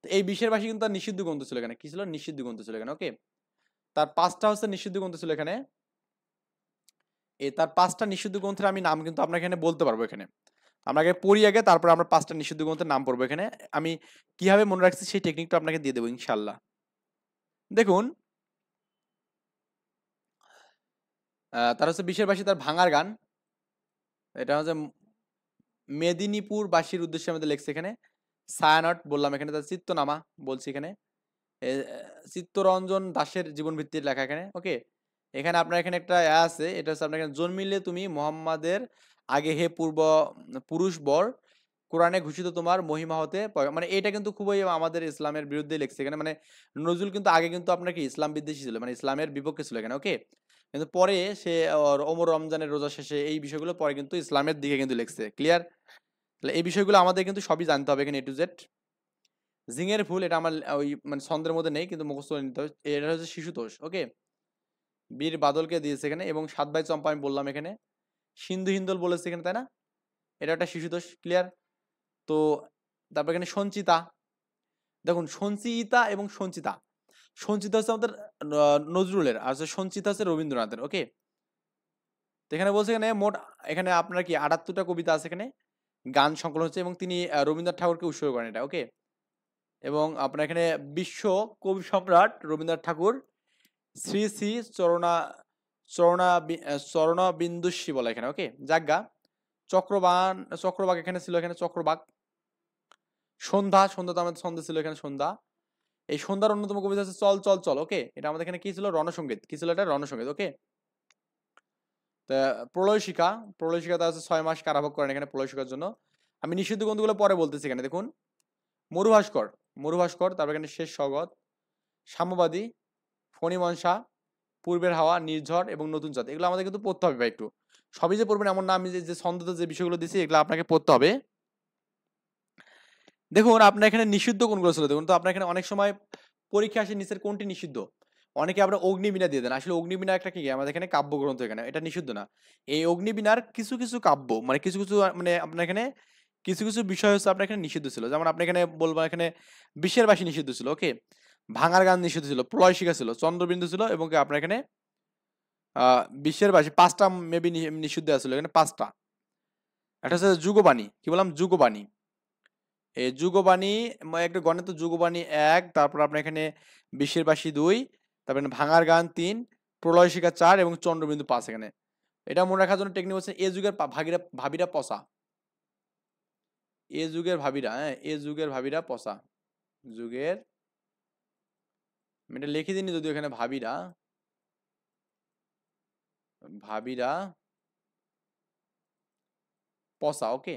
তো এই বিষের বাসি কিন্তু তার নিষিদ্ধ গ্রন্থ ছিল এখানে, কি ছিল? নিষিদ্ধ গ্রন্থ ছিল এখানে, ওকে। তার পাঁচটা হচ্ছে নিষিদ্ধ গ্রন্থ ছিল এখানে, তার পাঁচটা নিষিদ্ধ গ্রন্থের আমি নাম কিন্তু আপনাকে এখানে বলতে পারবো এখানে। আমরা আগে পড়ি আগে, তারপর আমরা পাঁচটা নিষিদ্ধ গ্রন্থের নাম পড়বো এখানে। আমি কিভাবে মনে রাখছি সেই টেকনিকটা আপনাকে দিয়ে দেবো ইনশাল্লাহ। দেখুন, তার হচ্ছে বিশের বাসী, তার ভাঙার গান, এটা হচ্ছে মেদিনীপুর বাসীর উদ্দেশ্যে আমাদের লেখছে এখানে। ছায়ানট বললাম এখানে, তার চিত্তনামা বলছি এখানে, এ, চিত্তরঞ্জন দাসের জীবন ভিত্তির লেখা এখানে, ওকে। এখানে আপনার এখানে একটা আছে, এটা হচ্ছে আপনার এখানে জন্মিলে তুমি মোহাম্মদের আগে হে পুরুষ বর, কোরআনে ঘোষিত তোমার মহিমা হতে, মানে এটা কিন্তু খুবই আমাদের ইসলামের বিরুদ্ধে লেখছে এখানে, মানে নজরুল কিন্তু আগে কিন্তু আপনার কি ইসলাম বিদ্বেষী ছিল, মানে ইসলামের বিপক্ষে ছিল এখানে, ওকে। কিন্তু পরে সে ওমর রমজানের রোজা শেষে এই বিষয়গুলো পরে কিন্তু ইসলামের দিকে কিন্তু লেখছে, ক্লিয়ার। তাহলে এই বিষয়গুলো আমাদের কিন্তু সবই জানতে হবে এখানে, এ টু জেড। জিঙের ফুল, এটা আমার ওই মানে ছন্দের মধ্যে নেই, কিন্তু মুখস্থ করে নিতে হবে। এটা হচ্ছে শিশুতোষ, ওকে। বীর বাদলকে দিয়েছে এখানে, এবং সাত ভাই চম্পা আমি বললাম এখানে, সিন্ধু হিন্দল বলেছে এখানে, তাই না? এটা একটা শিশুতোষ, ক্লিয়ার। তো তারপর এখানে সঞ্চিতা, দেখুন সঞ্চিতা এবং সঞ্চিতা, সঞ্চিতা হচ্ছে আমাদের নজরুলের, আর সঞ্চিতা হচ্ছে রবীন্দ্রনাথের, ওকে। তো এখানে বলছে এখানে মোট, এখানে আপনার কি ৭৮টা কবিতা আছে এখানে, গান সংকলন হচ্ছে, এবং তিনি রবীন্দ্রনাথ ঠাকুরকে উৎসর্গ করেন এটা, ওকে। এবং আপনার এখানে বিশ্ব কবি সম্রাট রবীন্দ্রনাথ ঠাকুর শ্রী শ্রী চরণাবিন্দুষী বলা এখানে, ওকে। জাগা চক্রবাক এখানে ছিল, এখানে চক্রবাক। সন্ধ্যা তো আমাদের ছন্দে ছিল এখানে, সন্ধ্যা। এই সন্ধ্যার অন্যতম কবিতা হচ্ছে চল চল চল, ওকে। এটা আমাদের এখানে কি ছিল? রণসঙ্গীত, কি ছিল? এটা রণসঙ্গীত, ওকে। প্রলয় শিখা তার হচ্ছে 6 মাস কারাভোগ করেন এখানে প্রলয় শিখার জন্য। আমি নিষিদ্ধ গ্রন্থগুলো পরে বলতেছি এখানে, দেখুন। মরুভাস্কর, তারপর এখানে শেষ স্বগত, সাম্যবাদী, ফণিমনসা, পূর্বের হাওয়া, নির্ঝর এবং নতুন চাঁদ, এগুলো আমাদের কিন্তু পড়তে হবে ভাই একটু। সবই যে পড়বেন এমন না, আমি যে ছন্দতে যে বিষয়গুলো দিচ্ছি এগুলো আপনাকে পড়তে হবে। দেখুন আপনার এখানে নিষিদ্ধ কোনগুলো ছিল দেখুন তো। আপনার এখানে অনেক সময় পরীক্ষা আসে নিচের কোনটি নিষিদ্ধ, অনেকে আমরা অগ্নিবীণা দিয়ে দেন। আসলে অগ্নিবীণা একটা কি, আমাদের এখানে কাব্যগ্রন্থ, এখানে এটা নিষিদ্ধ না। এই অগ্নিবীণার কিছু কিছু কাব্য, মানে কিছু কিছু, মানে আপনার এখানে কিছু কিছু বিষয় হচ্ছে আপনার এখানে নিষিদ্ধ ছিল। যেমন আপনি এখানে বলবো, এখানে বিশ্বের বাসী নিষিদ্ধ ছিল, ওকে। ভাঙার গান নিষিদ্ধ ছিল, প্রলয় শিখা ছিল, চন্দ্রবিন্দু ছিল, এবং আপনার এখানে বিশ্বের বাসী 5টা মেবি নিষিদ্ধ আছিল এখানে, 5টা। একটা হচ্ছে যুগবাণী, কি বললাম? যুগবাণী। এই যুগবাণী একটা গণিত যুগবাণী 1, তারপর আপনার এখানে বিশ্বের বাসী 2, তারপর ভাঙার গান 3, প্রলয় শিখা 4 এবং চন্দ্রবিন্দু 5 এখানে। এটা মনে রাখার জন্য টেকনিক হচ্ছে এ যুগের ভাবিরা পচা, এ যুগের ভাবিরা, হ্যাঁ, এ যুগের ভাবিরা পচা, যুগের, আমি এটা লিখে দিইনি যদিও এখানে, ভাবিরা পচা, ওকে।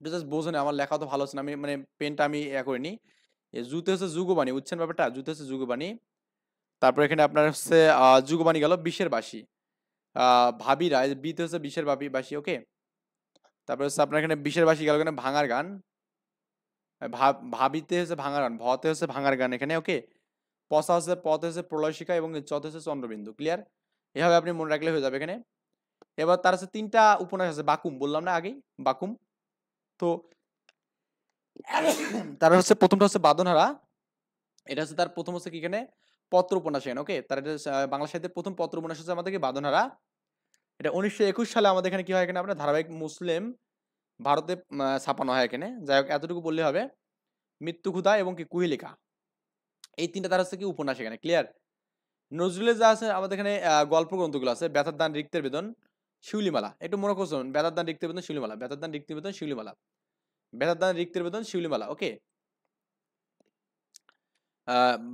এটা জাস্ট বোঝেন, আমার লেখা তো ভালো হচ্ছে না, আমি মানে পেনটা আমি করিনি। জুতে হচ্ছে যুগবাণী, বুঝছেন ব্যাপারটা, জুতে হচ্ছে যুগবাণী। তারপর এখানে আপনার হচ্ছে যুগবাণী গেল, বিশের বাসী। ভাবিরা, বিতে হচ্ছে বিশের বাসী, ওকে। তারপর হচ্ছে আপনার এখানে বিশের বাসী গেল, এখানে ভাঙার গান। ভাবিতে হচ্ছে ভাঙার গান, ভতে হচ্ছে ভাঙার গান এখানে, ওকে। পথ হচ্ছে প্রলয় শিখা, এবং চত হচ্ছে চন্দ্রবিন্দু, ক্লিয়ার। এভাবে আপনি মনে রাখলে হয়ে যাবে এখানে। এবার তার হচ্ছে 3টা উপন্যাস আছে, বাকুম বললাম না আগেই, বাকুম। তো তার হচ্ছে প্রথমটা হচ্ছে বাঁধনহারা। এটা হচ্ছে তার প্রথম হচ্ছে কি এখানে পত্র উপন্যাস এখানে, ওকে। তার এটা বাংলা সাহিত্যের প্রথম পত্র উপন্যাস হচ্ছে আমাদের কি বাঁধনহারা। এটা 1921 সালে আমাদের এখানে কি হয়, এখানে আপনার ধারাবাহিক মুসলিম ভারতে ছাপানো হয় এখানে। যাই হোক, এতটুকু বললে হবে। মৃত্যু ক্ষুধা এবং কি কুহেলিকা, এই 3টা তার হচ্ছে কি উপন্যাস এখানে, ক্লিয়ার। নজরুলের যা আছে আমাদের এখানে গল্প গ্রন্থগুলো আছে, ব্যথার দান, রিক্তের বেদন, শিউলিমালা। একটু মনে করছেন, ব্যথার দান, রিক্তের বেদন, শিউলিমালা, ব্যথার দান, রিক্তের বেদন, শিউলিমালা, ব্যথার দান, রিক্তের বেদন, শিউলিমালা, ওকে।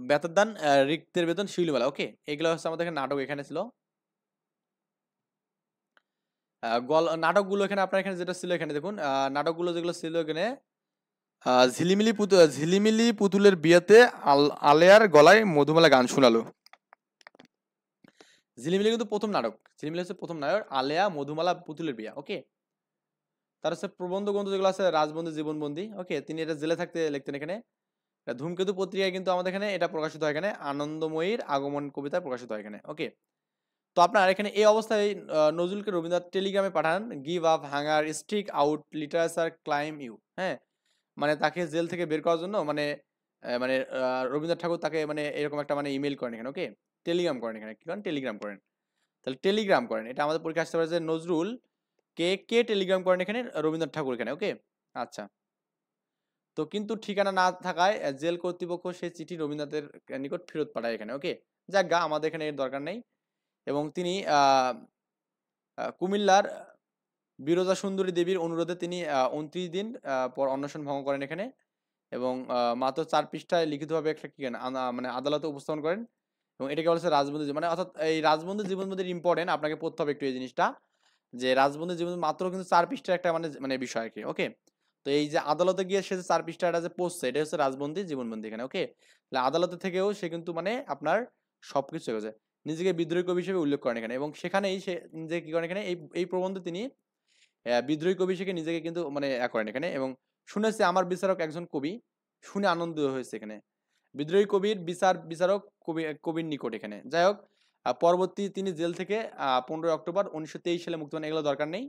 ব্যথার দান, রিক্তের বেদন, শিউলিমালা, ওকে। এগুলো হচ্ছে আমাদের এখানে নাটক এখানে ছিল। নাটকগুলো এখানে আপনার এখানে যেটা ছিল এখানে দেখুন, নাটকগুলো যেগুলো ছিল এখানে ঝিলিমিলি পুতুলের বিয়েতে আলেয়ার গলায় মধুমালা গান শোনালো। ঝিলিমিলি কিন্তু প্রথম নাটক, ঝিলিমিলি হচ্ছে প্রথম নায়ক, আলেয়া মধুমালা পুতুলের বিয়া, ওকে। তার হচ্ছে প্রবন্ধ গ্রন্থ যেগুলো আছে, রাজবন্দী, জীবনবন্দী, ওকে। তিনি এটা জেলে থাকতে লিখতেন এখানে। ধূমকেতু পত্রিকায় কিন্তু আমাদের এখানে এটা প্রকাশিত হয় এখানে, আনন্দময়ীর আগমন কবিতা প্রকাশিত হয় এখানে, ওকে। তো আপনার এখানে এই অবস্থায় নজরুলকে রবীন্দ্রনাথ টেলিগ্রামে পাঠান, give up hunger, strike our literature, claim you, হ্যাঁ। মানে তাকে জেল থেকে বের করার জন্য, মানে মানে রবীন্দ্রনাথ ঠাকুর তাকে মানে এরকম একটা মানে ইমেল করেন এখানে, ওকে। টেলিগ্রাম করেন এখানে, কি করেন, টেলিগ্রাম করেন। তাহলে টেলিগ্রাম করেন, এটা আমাদের পরীক্ষা আসতে পারে যে নজরুল কে কে টেলিগ্রাম করেন এখানে, রবীন্দ্রনাথ ঠাকুর এখানে, ওকে। আচ্ছা। তো কিন্তু ঠিকানা না থাকায় জেল কর্তৃপক্ষ সেই চিঠি রবীন্দ্রনাথের নিকট ফেরত পাঠায় এখানে, ওকে। যাক গা, আমাদের এখানে এর দরকার নেই। এবং তিনি কুমিল্লার বিরজা সুন্দরী দেবীর অনুরোধে তিনি 29 দিন পর অনশন ভঙ্গ করেন এখানে। এবং মাত্র 4 পৃষ্ঠায় লিখিতভাবে একটা কি মানে আদালতে উপস্থাপন করেন। এবং এটাকে বলেছে রাজবন্দী মানে অর্থাৎ এই রাজবন্দী জীবনবন্দির ইম্পর্টেন্ট, আপনাকে পড়তে হবে একটু এই জিনিসটা, যে রাজবন্দী জীবন মাত্র কিন্তু 4 পৃষ্ঠার একটা মানে মানে বিষয় আর কি, ওকে। তো এই যে আদালতে গিয়ে সে যে 4 পৃষ্ঠাটা যে পড়ছে, এটা হচ্ছে রাজবন্দী জীবনবন্দি এখানে, ওকে। তাহলে আদালতে থেকেও সে কিন্তু মানে আপনার সবকিছু হয়ে যায়, নিজেকে বিদ্রোহী কবি হিসেবে উল্লেখ করেন এখানে। এবং সেখানেই সে নিজে কি করেন এখানে, এই প্রবন্ধে তিনি বিদ্রোহী কবি হিসেবে নিজেকে কিন্তু মানে করেন এখানে। এবং শুনেছে আমার বিচারক একজন কবি, শুনে আনন্দ হয়েছে এখানে। বিদ্রোহী কবির বিচারক কবির নিকট এখানে। যাই হোক, পরবর্তী তিনি জেল থেকে 15 অক্টোবর 1923 সালে মুক্তি পান, এগুলো দরকার নেই।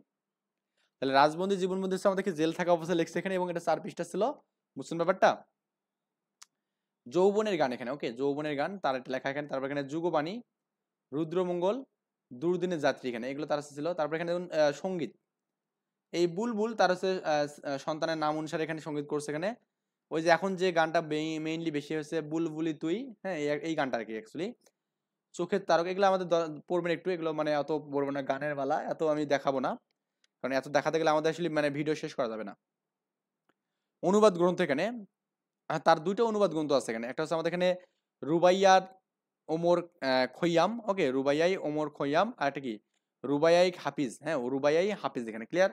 তাহলে রাজবন্দী জীবনবন্দি হচ্ছে আমাদেরকে জেল থাকা অবস্থায় লিখছে এখানে, এবং এটা 4 পৃষ্ঠা ছিল, বুঝছেন ব্যাপারটা। যৌবনের গান এখানে, ওকে, যৌবনের গান তার একটা লেখা এখানে। তারপর এখানে যুগবাণী, রুদ্রমঙ্গল, দুর্দিনের যাত্রী এখানে, এগুলো তার ছিল। তারপর এখানে দেখুন সঙ্গীত, এই বুলবুল তার হচ্ছে সন্তানের নাম অনুসারে এখানে সঙ্গীত করছে এখানে। ওই যে এখন যে গানটা মেইনলি বেশি হচ্ছে বুলবুলি তুই, হ্যাঁ, এই গানটা আর কি অ্যাকচুয়ালি। চোখের তারকা, এগুলো আমাদের পড়বেন একটু, এগুলো মানে অত পড়বো না, গানের বেলা এত আমি দেখাবো না, কারণ এত দেখাতে গেলে আমাদের আসলে মানে ভিডিও শেষ করা যাবে না। অনুবাদ গ্রন্থ এখানে, তার 2টা অনুবাদ গ্রন্থ আছে এখানে। একটা হচ্ছে আমাদের এখানে রুবাইয়াত ওমর খৈয়াম, ওকে, রুবাইয়াই ওমর খৈয়াম। আর একটা কি রুবাইয়াই হাফিজ, হ্যাঁ, রুবাইয়াই হাফিজ এখানে, ক্লিয়ার।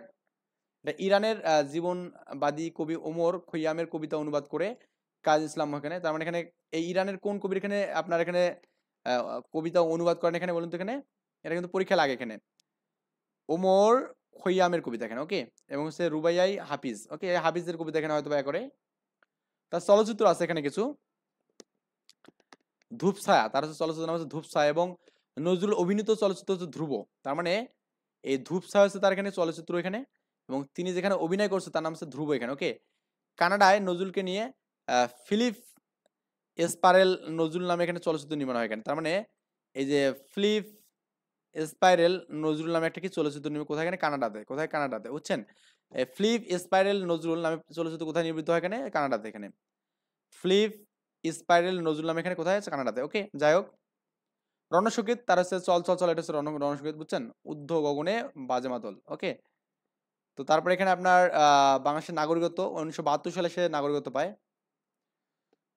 এটা ইরানের জীবনবাদী কবি ওমর খৈয়ামের কবিতা অনুবাদ করে কাজী ইসলাম এখানে। তার মানে এখানে এই ইরানের কোন কবির এখানে আপনার এখানে কবিতা অনুবাদ করেন এখানে বলুন তো এখানে, এটা কিন্তু পরীক্ষা লাগে এখানে। ওমর খৈয়ামের কবিতা এখানে, ওকে। এবং হচ্ছে রুবাইয়াই হাফিজ, ওকে, হাফিজের কবিতা এখানে হয়তো বা করে। তার চলচ্চিত্র আছে এখানে কিছু, ধূপছায়া, তার হচ্ছে চলচ্চিত্র নাম হচ্ছে ধূপছায়া। এবং নজরুল অভিনীত চলচ্চিত্র হচ্ছে ধ্রুব। তার মানে এই ধূপছায়া হচ্ছে তার এখানে চলচ্চিত্র এখানে, এবং তিনি যেখানে অভিনয় করছে তার নাম হচ্ছে ধ্রুব এখানে, ওকে। কানাডায় নজরুলকে নিয়ে ফিলিপ এসপারেল নজরুল নামে এখানে চলচ্চিত্র নির্মাণ হয় এখানে। তার মানে এই যে ফিলিপ স্পাইরেল নজরুল নামে একটা কি চলচ্চিত্র নির্মাণ কোথায়, এখানে কানাডাতে, কোথায়, কানাডাতে, বুঝছেন। ফিলিপ স্পাইরেল নজরুল নামে চলচ্চিত্র কোথায় নির্মিত হয়, এখানে কানাডাতে এখানে। ফিলিপ স্পাইরেল নজরুল নামে এখানে কোথায় আছে, কানাডাতে, ওকে। যাই হোক, রণসঙ্গীত তার হচ্ছে চল চল চল, এটা হচ্ছে রণসঙ্গীত, বুঝছেন, ঊর্ধ্ব গগনে বাজে মাদল, ওকে। তো তারপরে এখানে আপনার বাংলাদেশের নাগরিকত্ব 1972 সালে সে নাগরিকত্ব পায়।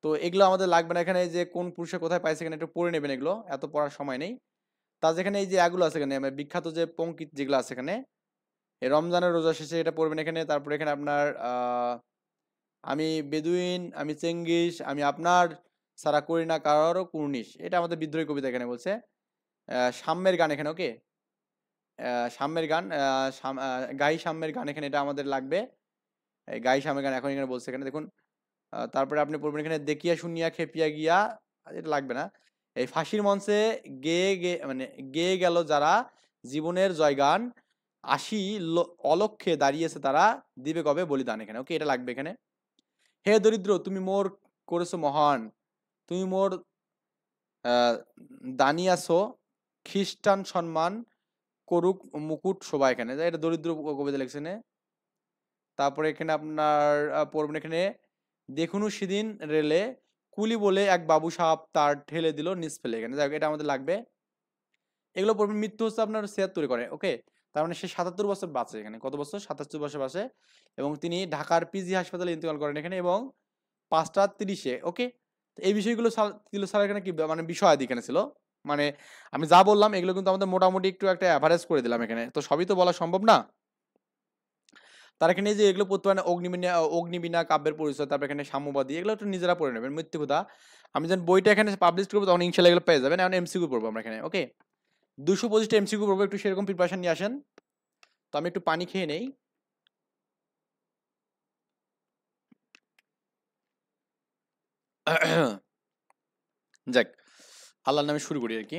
তো এগুলো আমাদের লাগবে না এখানে, যে কোন পুরুষে কোথায় পাইছে এখানে একটু পড়ে নেবেন, এগুলো এত পড়ার সময় নেই। তা যেখানে এই যে এগুলো আছে এখানে বিখ্যাত যে পঙ্কিত যেগুলো আছে এখানে, এই রমজানের রোজা শেষে এটা পড়বেন এখানে। তারপরে এখানে আপনার আমি বেদুইন, আমি চেঙ্গিস, আমি আপনার ছাড়া করি না কারোরও কুর্নিশ, এটা আমাদের বিদ্রোহী কবিতা এখানে বলছে। সাম্যের গান এখানে, ওকে, সাম্যের গান, গাই সাম্যের গান এখানে, এটা আমাদের লাগবে। এই গাই সাম্যের গান এখন এখানে বলছে এখানে দেখুন। তারপরে আপনি পড়বেন এখানে দেখিয়া শুনিয়া খেপিয়া গিয়া, এটা লাগবে না। এই ফাঁসির মঞ্চে গেয়ে গে মানে গেয়ে গেল যারা জীবনের জয়গান, আশি অলক্ষে দাঁড়িয়েছে তারা, দিবে কবে বলিদান, এখানে ওকে, এটা লাগবে এখানে। হে দরিদ্র তুমি মোর করেছো মহান, তুমি মোর দানিয়াছো খ্রিস্টান সম্মান করুক মুকুট শোভা, এখানে এটা দরিদ্র কবিতা লিখছেন। তারপরে এখানে আপনার পড়বেন এখানে দেখুন সেদিন রেলে কুলি বলে এক বাবু সাহেব তার ঠেলে দিল নিচ ফেলে, এখানে এটা আমাদের লাগবে। এগুলো পড়বেন। মৃত্যু হচ্ছে আপনার ৭৬ করে, ওকে, তার মানে সে ৭৭ বছর বাঁচে এখানে, কত বছর, ৭৭ বছর বাঁচে। এবং তিনি ঢাকার পিজি হাসপাতালে ইন্তেকাল করেন এখানে, এবং ৫টা ৩০-এ, ওকে। এই বিষয়গুলো ছিল স্যার এখানে কি মানে বিষয়াদি এখানে ছিল, মানে আমি যা বললাম এগুলো কিন্তু আমাদের মোটামুটি একটু একটা অ্যাভারেজ করে দিলাম এখানে, তো সবই তো বলা সম্ভব না। তার এখানে যে এগুলো পড়তে পারেন অগ্নিবীণা কাব্যের পরিচয়, তারপর এখানে সাম্যবাদী, এগুলো একটু নিজেরা পড়ে নেবেন। মৃত্যুকথা আমি যখন বইটা এখানে পাবলিশ করবো তখন ইনশাল্লাহ এগুলো পেয়ে যাবেন। এখন এমসিকিউ পড়বো আমরা এখানে, ওকে, 225টা এমসিকিউ পড়বো, একটু সেরকম প্রিপারেশন নিয়ে আসেন। তো আমি একটু পানি খেয়ে নেই। যাক, আল্লাহর নামে শুরু করি আর কি।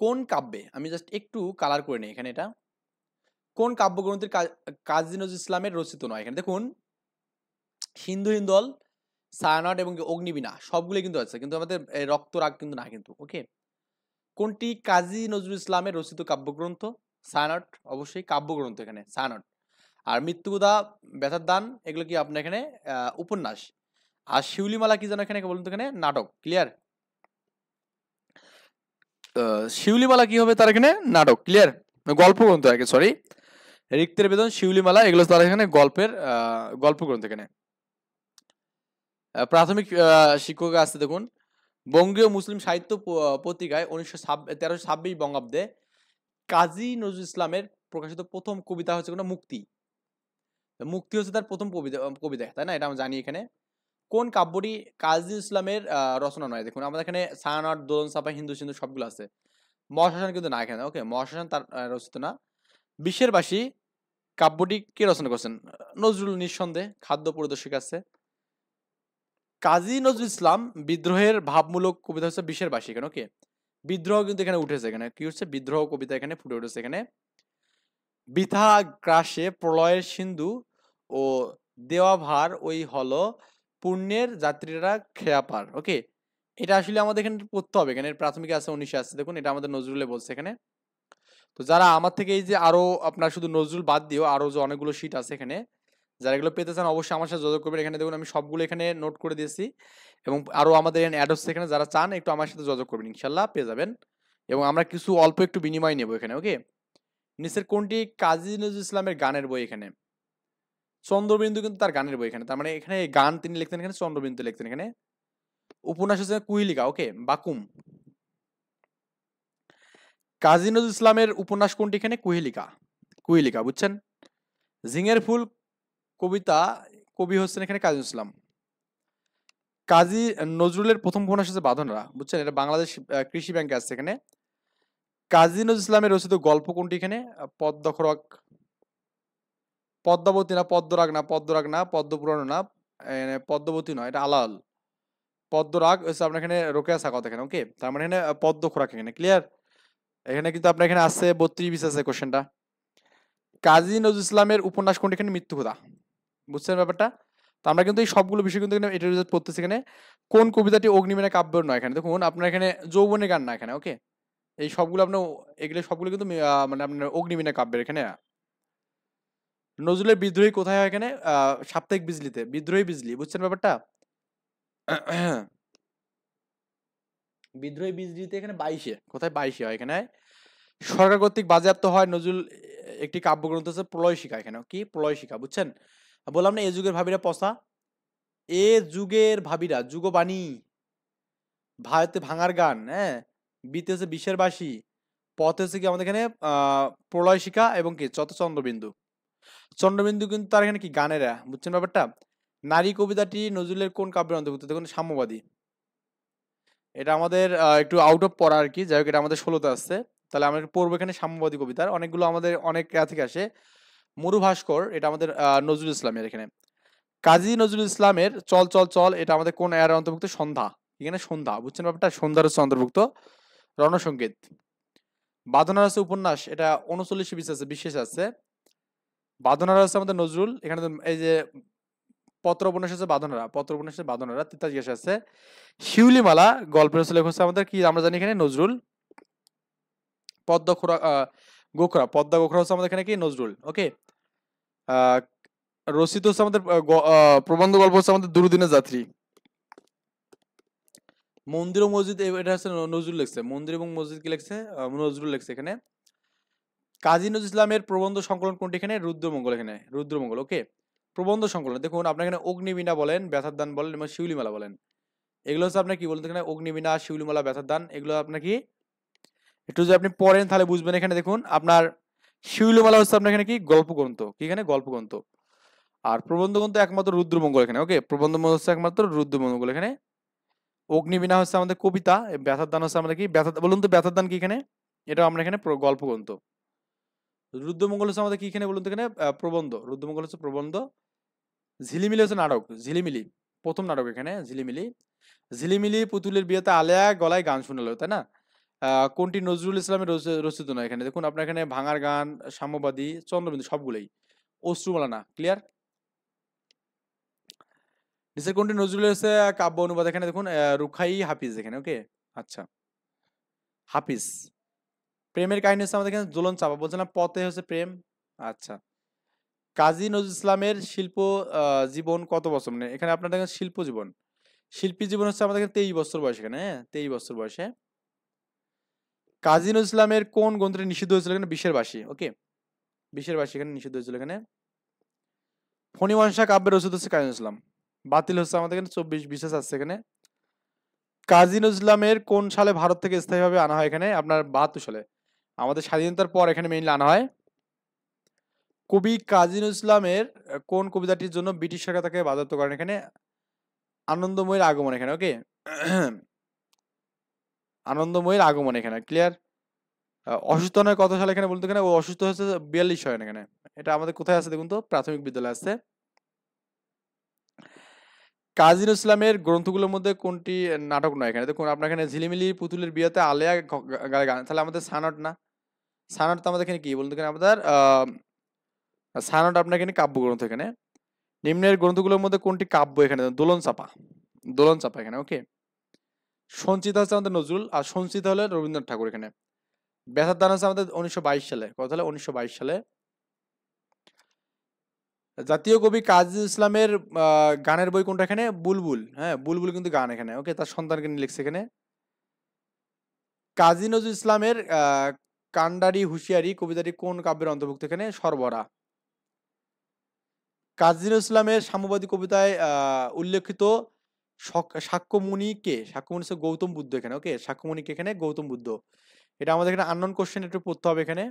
কোন কাব্যে, আমি জাস্ট একটু কালার করে নিই এখানে, এটা কোন কাব্যগ্রন্থের কাজী নজরুল ইসলামের রচিত নয়, এখানে দেখুন সিন্ধু হিন্দল, ছায়ানট এবং অগ্নিবীণা সবগুলো কিন্তু আছে, কিন্তু আমাদের রক্তরাগ কিন্তু না কিন্তু, ওকে। কোনটি কাজী নজরুল ইসলামের রচিত কাব্যগ্রন্থ? ছায়ানট, অবশ্যই কাব্যগ্রন্থ এখানে ছায়ানট। আর মৃত্যুকথা, ব্যথার দান, এগুলো কি আপনার এখানে উপন্যাস। আর শিউলিমালা কি যেন এখানে বলুন তো, এখানে নাটক, ক্লিয়ার। শিউলিমালা কি হবে তার এখানে, নাটক, ক্লিয়ার, গল্প গ্রন্থ আগে, সরি, রিক্তের বেদন, শিউলিমালা, এগুলো তার এখানে গল্পের গল্প গ্রন্থ এখানে। প্রাথমিক শিক্ষক আছে দেখুন, বঙ্গীয় মুসলিম সাহিত্য পত্রিকায় 1326 বঙ্গাব্দে কাজী নজরুল ইসলামের প্রকাশিত প্রথম কবিতা হচ্ছে কোনো মুক্তি। মুক্তি হচ্ছে তার প্রথম কবিতা, তাই না, এটা আমরা জানি এখানে। কোন কাব্যটি কাজী ইসলামের রচনা নয়? দেখুন আমাদের এখানে ছায়ানট, দোলন চাঁপা, হিন্দু সিন্ধু সবগুলো আছে। মহাশ্মশান কিন্তু না এখানে, ওকে, মহাশ্মশান তার রচিত না। বিশ্বের বাসী কাব্যটি কে রচনা করছেন? নজরুল, নিঃসন্দেহে, খাদ্য পরিদর্শক আছে। কাজী নজরুল ইসলাম বিদ্রোহের ভাবমূলক কবিতা হচ্ছে বিশ্বের বাসী, এখানে ওকে, বিদ্রোহ কিন্তু এখানে উঠেছে, এখানে কি হচ্ছে, বিদ্রোহ কবিতা এখানে ফুটে উঠেছে এখানে। বৃথা গ্রাসে প্রলয়ের সিন্ধু ও দেওয়া ভার ওই হলো পুণ্যের যাত্রীরা খেয়া পার, ওকে। এটা আসলে আমাদের এখানে পড়তে হবে, এখানে প্রাথমিক আছে 19 আছে, দেখুন এটা আমাদের নজরুলে বলছে এখানে। তো যারা আমার থেকে এই যে আরো আপনার শুধু নজরুল বাদ দিও আরো যে অনেকগুলো শীট আছে এখানে, যারা এগুলো পেতে চান অবশ্যই আমার সাথে যোগাযোগ করবেন। এখানে দেখুন আমি সবগুলো এখানে নোট করে দিয়েছি, এবং আরো আমাদের এখানে অ্যাড হচ্ছে এখানে, যারা চান একটু আমার সাথে যোগাযোগ করবেন, ইনশাল্লাহ পেয়ে যাবেন। এবং আমরা কিছু অল্প একটু বিনিময় নেব এখানে, ওকে। নিচের কোনটি কাজী নজরুল ইসলামের গানের বই? এখানে চন্দ্রবিন্দু কিন্তু তার গানের বই এখানে, তার মানে এখানে গান তিনি লিখতেন, এখানে চন্দ্রবিন্দু লিখতেন এখানে। উপন্যাস হচ্ছে কুহিলিকা, ওকে, বাকুম। কাজী নজরুল ইসলামের উপন্যাস কোনটি? এখানে কুহিলিকা, কুহিলিকা, বুঝছেন। ঝিঙের ফুল কবিতা কবি হচ্ছেন এখানে কাজী নজরুল ইসলাম। কাজী নজরুলের প্রথম উপন্যাস হচ্ছে বাঁধনরা, বুঝছেন, এটা বাংলাদেশ কৃষি ব্যাংকে আছে এখানে। কাজী নজরুল ইসলামের রচিত গল্প কোনটি? এখানে পদ্মখরক, পদ্মাবতী না, পদ্মরাগ না, পদ্মরাগ না, পদ্মপুরাণ না, পদ্মবতী নয়, এটা আলাল। পদ্মরাগ হচ্ছে আপনার এখানে রোকেয়া সাকাওয়াত এখানে, ওকে, তার মানে এখানে পদ্ম খোরাক এখানে, ক্লিয়ার। এখানে কিন্তু আপনার এখানে আছে 32 আছে কোশ্চেনটা। কাজী নজরুল ইসলামের উপন্যাস কোনটি? এখানে মৃত্যুকথা, বুঝছেন ব্যাপারটা। তো আমরা কিন্তু এই সবগুলো বিষয় কিন্তু এটা রিজার্ভ করতেছি এখানে। কোন কবিতাটি অগ্নিবীণা কাব্যের নয়? এখানে দেখুন আপনার এখানে যৌবনের গান না এখানে, ওকে। এই সবগুলো আপনার এগুলো সবগুলো কিন্তু মানে আপনার অগ্নিবীণা কাব্যের এখানে। নজরুলের বিদ্রোহী কোথায় হয়? এখানে সাপ্তাহিক বিজলিতে, বিদ্রোহী বিজলি, বুঝছেন ব্যাপারটা। বিদ্রোহী বিজলিতে এখানে 22-এ, কোথায় 22-এ হয় এখানে। সরকার কর্তৃক বাজেয়াপ্ত হয় নজরুল একটি কাব্যগ্রন্থ হচ্ছে প্রলয় শিখা, এখানে কি প্রলয় শিখা, বুঝছেন। বললাম না এ যুগের ভাবিরা পচা, এ যুগের ভাবিরা, যুগবাণী, ভারতে ভাঙার গান, হ্যাঁ, বিতে হচ্ছে বিশ্বের বাসী, পথ হচ্ছে কি আমাদের এখানে প্রলয় শিখা এবং কি চন্দ্রবিন্দু। চন্দ্রবিন্দু কিন্তু তার এখানে কি গানেরা, বুঝছেন ব্যাপারটা? নারী কবিতাটি নজরুলের কোন কাব্যের অন্তর্ভুক্ত? দেখুন সাম্যবাদী। এটা আমাদের একটু আউট অফ পড়া আর কি, যাই হোক এটা আমাদের 16তে আসছে। তাহলে আমরা একটু পড়বো এখানে সাম্যবাদী কবিতার অনেকগুলো, আমাদের অনেক থেকে আসে। মরু ভাস্কর, এটা আমাদের নজরুল ইসলামের এখানে। কাজী নজরুল ইসলামের চল চল চল, এটা আমাদের কোন এর অন্তর্ভুক্ত? সন্ধ্যা। এখানে সন্ধ্যা, বুঝছেন ব্যাপারটা? সন্ধ্যার হচ্ছে অন্তর্ভুক্ত। রণসঙ্গীত। বাঁধনার আছে উপন্যাস, এটা 39 বিশ আছে, বিশেষ আছে। বাঁধনার আছে আমাদের নজরুল এখানে। এই যে পত্র উপন্যাস আছে বাঁধনারা, পত্র উপন্যাস আছে বাঁধনারা, তিতাস আছে। শিউলিমালা গল্পের লেখক হচ্ছে আমাদের কি আমরা জানি এখানে নজরুল। পদ্ম খোরা গোখরা, পদ্মা গোখরা হচ্ছে আমাদের এখানে কি নজরুল। ওকে। আহ রচিত হচ্ছে আমাদের প্রবন্ধ গল্প হচ্ছে আমাদের দুরুদিনের যাত্রী। মন্দির ও মসজিদ, এটা হচ্ছে নজরুল লিখছে। মন্দির এবং মসজিদ কি লিখছে? নজরুল লিখছে এখানে। কাজী নজরুল ইসলামের প্রবন্ধ সংকলন কোনটি? এখানে রুদ্রমঙ্গল, এখানে রুদ্রমঙ্গল। ওকে। প্রবন্ধ সংকলন দেখুন আপনার এখানে অগ্নিবীণা বলেন, ব্যথার দান বলেন এবং শিউলিমালা বলেন। এগুলো হচ্ছে আপনার কি বলতে এখানে অগ্নিবীণা, শিউলিমালা, ব্যথার দান, এগুলো আপনার কি একটু যদি আপনি পড়েন তাহলে বুঝবেন। এখানে দেখুন আপনার শিউলিমালা হচ্ছে আপনার এখানে কি গল্প গ্রন্থ, কি এখানে গল্প গ্রন্থ। আর প্রবন্ধ গ্রন্থ একমাত্র রুদ্রমঙ্গল এখানে। ওকে, প্রবন্ধ হচ্ছে একমাত্র রুদ্রমঙ্গল এখানে। অগ্নিবীণা হচ্ছে আমাদের কবিতা, ব্যথার দান হচ্ছে আমাদের কি ব্যথা, বলুন তো ব্যথার দান কি এখানে? এটা আমরা এখানে গল্প গ্রন্থ। রুদ্রমঙ্গল হচ্ছে আমাদের কি এখানে বলুন তো? এখানে প্রবন্ধ। রুদ্রমঙ্গল হচ্ছে প্রবন্ধ। ঝিলিমিলি হচ্ছে নাটক, ঝিলিমিলি প্রথম নাটক এখানে ঝিলিমিলি। ঝিলিমিলি পুতুলের বিয়েতে আলেয়া গলায় গান শোনালো, তাই না? কোনটি নজরুল ইসলামের রচিত নয়? এখানে দেখুন আপনার এখানে ভাঙার গান, সাম্যবাদী, চন্দ্রবিন্দু সবগুলোই। অশ্রুমালা না, ক্লিয়ার? নিচের কোনটি নজরুলের হচ্ছে কাব্য অনুবাদ? এখানে দেখুন রুখাই হাফিজ এখানে। ওকে, আচ্ছা। হাফিজ। প্রেমের কাহিনী হচ্ছে আমাদের এখানে দোলন চাপা, বলছিলাম পথে হচ্ছে প্রেম। আচ্ছা। কাজী নজরুল ইসলামের শিল্প জীবন কত বছর? মানে এখানে আপনার দেখেন শিল্প জীবন, শিল্পী জীবন হচ্ছে আমাদের এখানে 23 বছর বয়স এখানে। হ্যাঁ, 23 বছর বয়সে। কাজী নজরুল ইসলামের কোন গ্রন্থটি নিষিদ্ধ হয়েছিল? এখানে বিশের বাসী। ওকে, বিশের বাসী এখানে নিষিদ্ধ হয়েছিল এখানে। ফণিমনসা কাব্যের রচিত হচ্ছে কাজী নজরুল ইসলাম। বাতিল হচ্ছে আমাদের এখানে 24 বিশেষ আছে এখানে। কাজী নজরুল ইসলামের কোন সালে ভারত থেকে স্থায়ীভাবে আনা হয়? এখানে আপনার 72 সালে, আমাদের স্বাধীনতার পর এখানে মেইনলি আনা হয়। কবি কাজী নজরুল ইসলামের কোন কবিতাটির জন্য ব্রিটিশ সরকার তাকে বাজেয়াপ্ত করেন? এখানে আনন্দময়ীর আগমন এখানে। ওকে, আনন্দময়ীর আগমন এখানে, ক্লিয়ার? অসুস্থ নয় কত সালে? এখানে বলতে এখানে ও অসুস্থ হচ্ছে 42 হয় এখানে। এটা আমাদের কোথায় আছে দেখুন তো? প্রাথমিক বিদ্যালয়ে আছে। কাজী নজরুল ইসলামের গ্রন্থগুলোর মধ্যে কোনটি নাটক নয়? এখানে দেখুন আপনার এখানে ঝিলিমিলি পুতুলের বিয়েতে আলেয়া গায়ে গান, তাহলে আমাদের সানট না? সানট তো আমাদের এখানে কি বলতে এখানে আমাদের সানট আপনার এখানে কাব্যগ্রন্থ এখানে। নিম্নের গ্রন্থগুলোর মধ্যে কোনটি কাব্য? এখানে দোলন চাপা, দোলন চাপা এখানে। ওকে। সঞ্চিতা হচ্ছে আমাদের নজরুল, আর সঞ্চিতা হলে রবীন্দ্রনাথ ঠাকুর এখানে। ব্যথার দান আছে আমাদের 1922 সালে। কত সালে? 1922 সালে। জাতীয় কবি কাজী ইসলামের গানের বই কোনটা? এখানে বুলবুল। হ্যাঁ, বুলবুল কিন্তু গান এখানে। ওকে, তার সন্তানকে নিয়ে লিখছে এখানে। কাজী নজরুল ইসলামের কান্ডারি হুঁশিয়ারি কবিতাটি কোন কাব্যের অন্তর্ভুক্ত? এখানে সরবরা। কাজী নজরুল ইসলামের সাম্যবাদী কবিতায় উল্লেখিত সাক্ষ্যমুনি কে? সাক্ষ্যমুনি হচ্ছে গৌতম বুদ্ধ এখানে। ওকে, সাক্ষ্যমুনি কে? এখানে গৌতম বুদ্ধ। এটা আমাদের এখানে আননোন কোশ্চেন, একটু পড়তে হবে এখানে।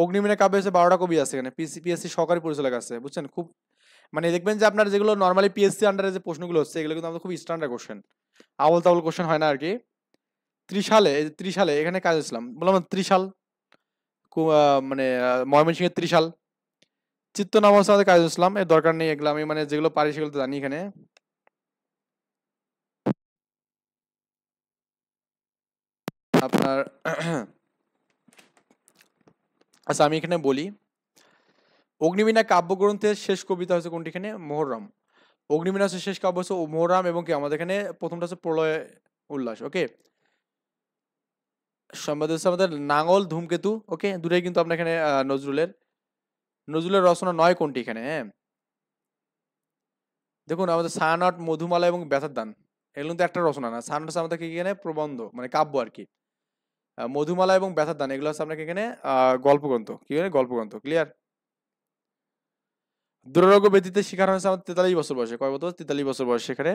অগ্নিবীণা কাব্যে হচ্ছে 12টা কবি আছে এখানে। পিএসসি সহকারী পরিচালক আছে, বুঝছেন? খুব মানে দেখবেন যে আপনার যেগুলো নর্মালি পিএসসি আন্ডারে যে প্রশ্নগুলো হচ্ছে এগুলো কিন্তু আমাদের খুব স্ট্যান্ডার্ড কোশ্চেন, আউল তাউল কোশ্চেন হয় না আর কি। ত্রিশালে, এই যে ত্রিশালে এখানে কাজ ইসলাম বললাম না, ত্রিশাল মানে ময়মনসিংহের ত্রিশাল। চিত্তনাম হচ্ছে আমাদের কাজী ইসলাম। এর দরকার নেই এগুলো, আমি মানে যেগুলো পারি সেগুলো তো জানি এখানে। আপনার আচ্ছা আমি এখানে বলি, অগ্নিবীণা কাব্যগ্রন্থের শেষ কবিতা হচ্ছে কোনটি? এখানে মোহররম। অগ্নিবীণা হচ্ছে শেষ কাব্য হচ্ছে মোহররম, এবং কি আমাদের এখানে প্রথমটা হচ্ছে প্রলয় উল্লাস। ওকে, সম্বাদ হচ্ছে আমাদের নাঙ্গল ধূমকেতু। ওকে, দুটাই কিন্তু আপনার এখানে নজরুলের। নজরুলের রচনা নয় কোনটি? এখানে হ্যাঁ, দেখুন আমাদের ছায়ানট, মধুমালা এবং ব্যথার দান, এগুলো কিন্তু একটা রচনা না। ছায়ানট হচ্ছে আমাদের কি এখানে প্রবন্ধ মানে কাব্য আর কি। মধুমালা এবং ব্যথার দান এগুলো হচ্ছে আপনাকে এখানে গল্পগ্রন্থ, কি এখানে গল্পগ্রন্থ, ক্লিয়ার? দুরারোগ্য ব্যতীতে শিকার হয়েছে আমাদের 43 বছর বয়সে। কয় বছর? 43 বছর বয়সে এখানে।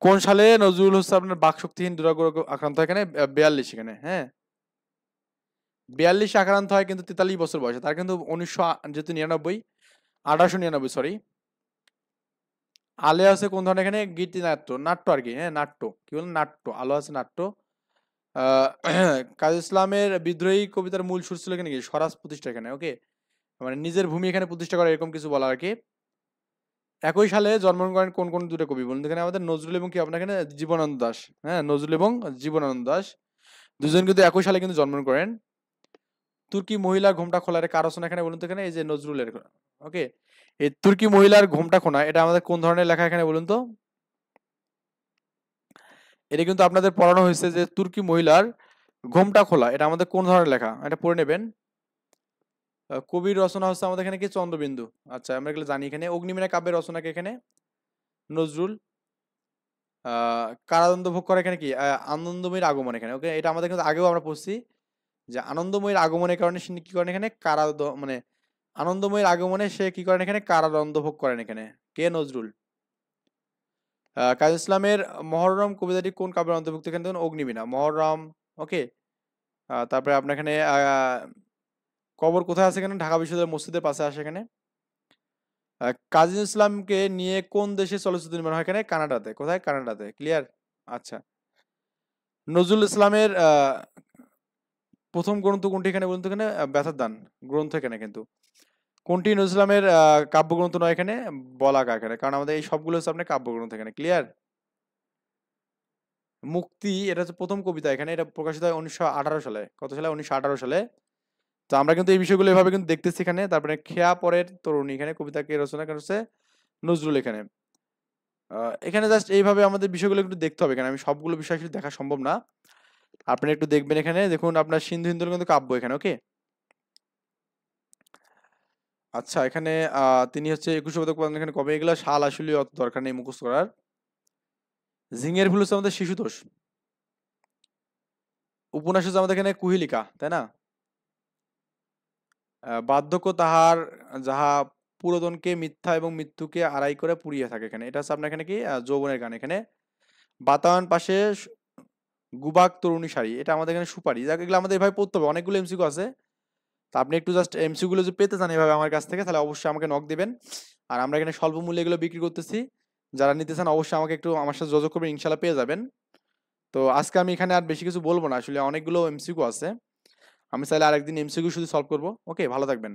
কোন সালে নজরুল হচ্ছে আপনার বাকশক্তিহীন দুরারোগ্য আক্রান্ত? এখানে 42 এখানে। হ্যাঁ, 42 আক্রান্ত হয় কিন্তু 43 বছর বয়সে। তার কিন্তু 1899 সরি। আলে আছে কোন ধরনের এখানে গীতিনাট্য, নাট্য আর কি, হ্যাঁ নাট্য, কি বলেন নাট্য, আলো আছে নাট্য। আহ কাজী ইসলামের বিদ্রোহী কবিতার মূল সুর ছিল এখানে কি স্বরাজ প্রতিষ্ঠা এখানে, ওকে, মানে নিজের ভূমি এখানে প্রতিষ্ঠা করা এরকম কিছু বলা আর কি। একই সালে জন্মগ্রহণ করেন কোন কোন দুটো কবি বলুন তো? এখানে আমাদের নজরুল এবং কি আপনার এখানে জীবনানন্দ দাশ, হ্যাঁ নজরুল এবং জীবনানন্দ দাশ দুজন কিন্তু একই সালে কিন্তু জন্মগ্রহণ করেন। তুর্কি মহিলার ঘোমটা খোলার কার রচনা এখানে বলুন তো? এখানে এই যে নজরুলের, ওকে। এই তুর্কি মহিলার ঘোমটা খোলা এটা আমাদের কোন ধরনের লেখা এখানে বলুন তো? এটা কিন্তু আপনাদের পড়ানো হয়েছে যে তুর্কি মহিলার ঘোমটা খোলা এটা আমাদের কোন ধরনের লেখা, এটা পড়ে নেবেন। কবির রচনা হচ্ছে আমাদের এখানে কি চন্দ্রবিন্দু। আচ্ছা আমরা এগুলো জানি। এখানে অগ্নিবীণা কাব্যের রচনাকে এখানে নজরুল। কারাদণ্ড ভোগ করে এখানে কি আনন্দময়ীর আগমন এখানে, ওকে। এটা আমাদের কিন্তু আগেও আমরা পড়ছি যে আনন্দময়ীর আগমনের কারণে সে কি করেন এখানে মানে আনন্দময়ীর আগমনে সে কি করেন এখানে কারাদণ্ড ভোগ করেন এখানে, কে? নজরুল। কাজী ইসলামের মহররম কবিতাটি কোন কাব্যের অন্তর্ভুক্ত? এখানে দেখুন অগ্নিবীণা, মহররম, ওকে। তারপরে আপনার এখানে কবর কোথায় আছে? এখানে ঢাকা বিশ্ববিদ্যালয় মসজিদের পাশে আসে এখানে। কাজী ইসলামকে নিয়ে কোন দেশে চলচ্চিত্র নির্মাণ হয়? এখানে কানাডাতে। কোথায়? কানাডাতে। ক্লিয়ার? আচ্ছা। নজরুল ইসলামের প্রথম গ্রন্থ কোনটি এখানে বলুন তো? এখানে ব্যথার দান গ্রন্থ এখানে কিন্তু কোনটি নজরুল ইসলামের কাব্যগ্রন্থ নয়? এখানে বলাকা এখানে, কারণ আমাদের এই সবগুলো হচ্ছে আপনার কাব্যগ্রন্থ এখানে। ক্লিয়ার? মুক্তি এটা হচ্ছে প্রথম কবিতা এখানে, এটা প্রকাশিত হয় 1918 সালে। কত সালে? 1918 সালে। তো আমরা কিন্তু এই বিষয়গুলো এভাবে কিন্তু দেখতেছি এখানে। তারপরে খেয়া পরের তরুণী এখানে কবিতাকে রচনা করেছে নজরুল এখানে। এখানে জাস্ট এইভাবে আমাদের বিষয়গুলো একটু দেখতে হবে, এখানে আমি সবগুলো বিষয় আসলে দেখা সম্ভব না। আপনি একটু দেখবেন এখানে, দেখুন আপনার সিন্ধু হিন্দুল কিন্তু কাব্য এখানে, ওকে। আচ্ছা এখানে তিনি হচ্ছে 21 শতক পর্যন্ত এখানে কবে? এগুলো সাল আসলে অত দরকার নেই মুখস্থ করার। ঝিঙের ফুল হচ্ছে আমাদের শিশুতোষ। উপন্যাস হচ্ছে আমাদের এখানে কুহিলিকা, তাই না? বার্ধক্য তাহার যাহা পুরোদনকে মিথ্যা এবং মৃত্যুকে আড়াই করে পুড়িয়ে থাকে এখানে, এটা হচ্ছে আপনার এখানে কি যৌবনের গান এখানে। বাতায়ন পাশে গুবাক তরুণী শাড়ি এটা আমাদের এখানে সুপারি। যাক এগুলো আমাদের এভাবে পড়তে হবে, অনেকগুলো এমসিকিউ আছে। তো আপনি একটু জাস্ট এমসিকিউ গুলো যদি পেতে চান এভাবে আমার কাছ থেকে, তাহলে অবশ্যই আমাকে নক দিবেন। আর আমরা এখানে স্বল্প মূল্যে এগুলো বিক্রি করতেছি, যারা নিতে চান অবশ্যই আমাকে একটু আমার সাথে যোগাযোগ করবেন, ইনশাল্লাহ পেয়ে যাবেন। তো আজকে আমি এখানে আর বেশি কিছু বলবো না, আসলে অনেকগুলো এমসিকিউ আছে। আমি চাইলে আরেকদিন এমসিকিউ শুধু সলভ করবো। ওকে, ভালো থাকবেন।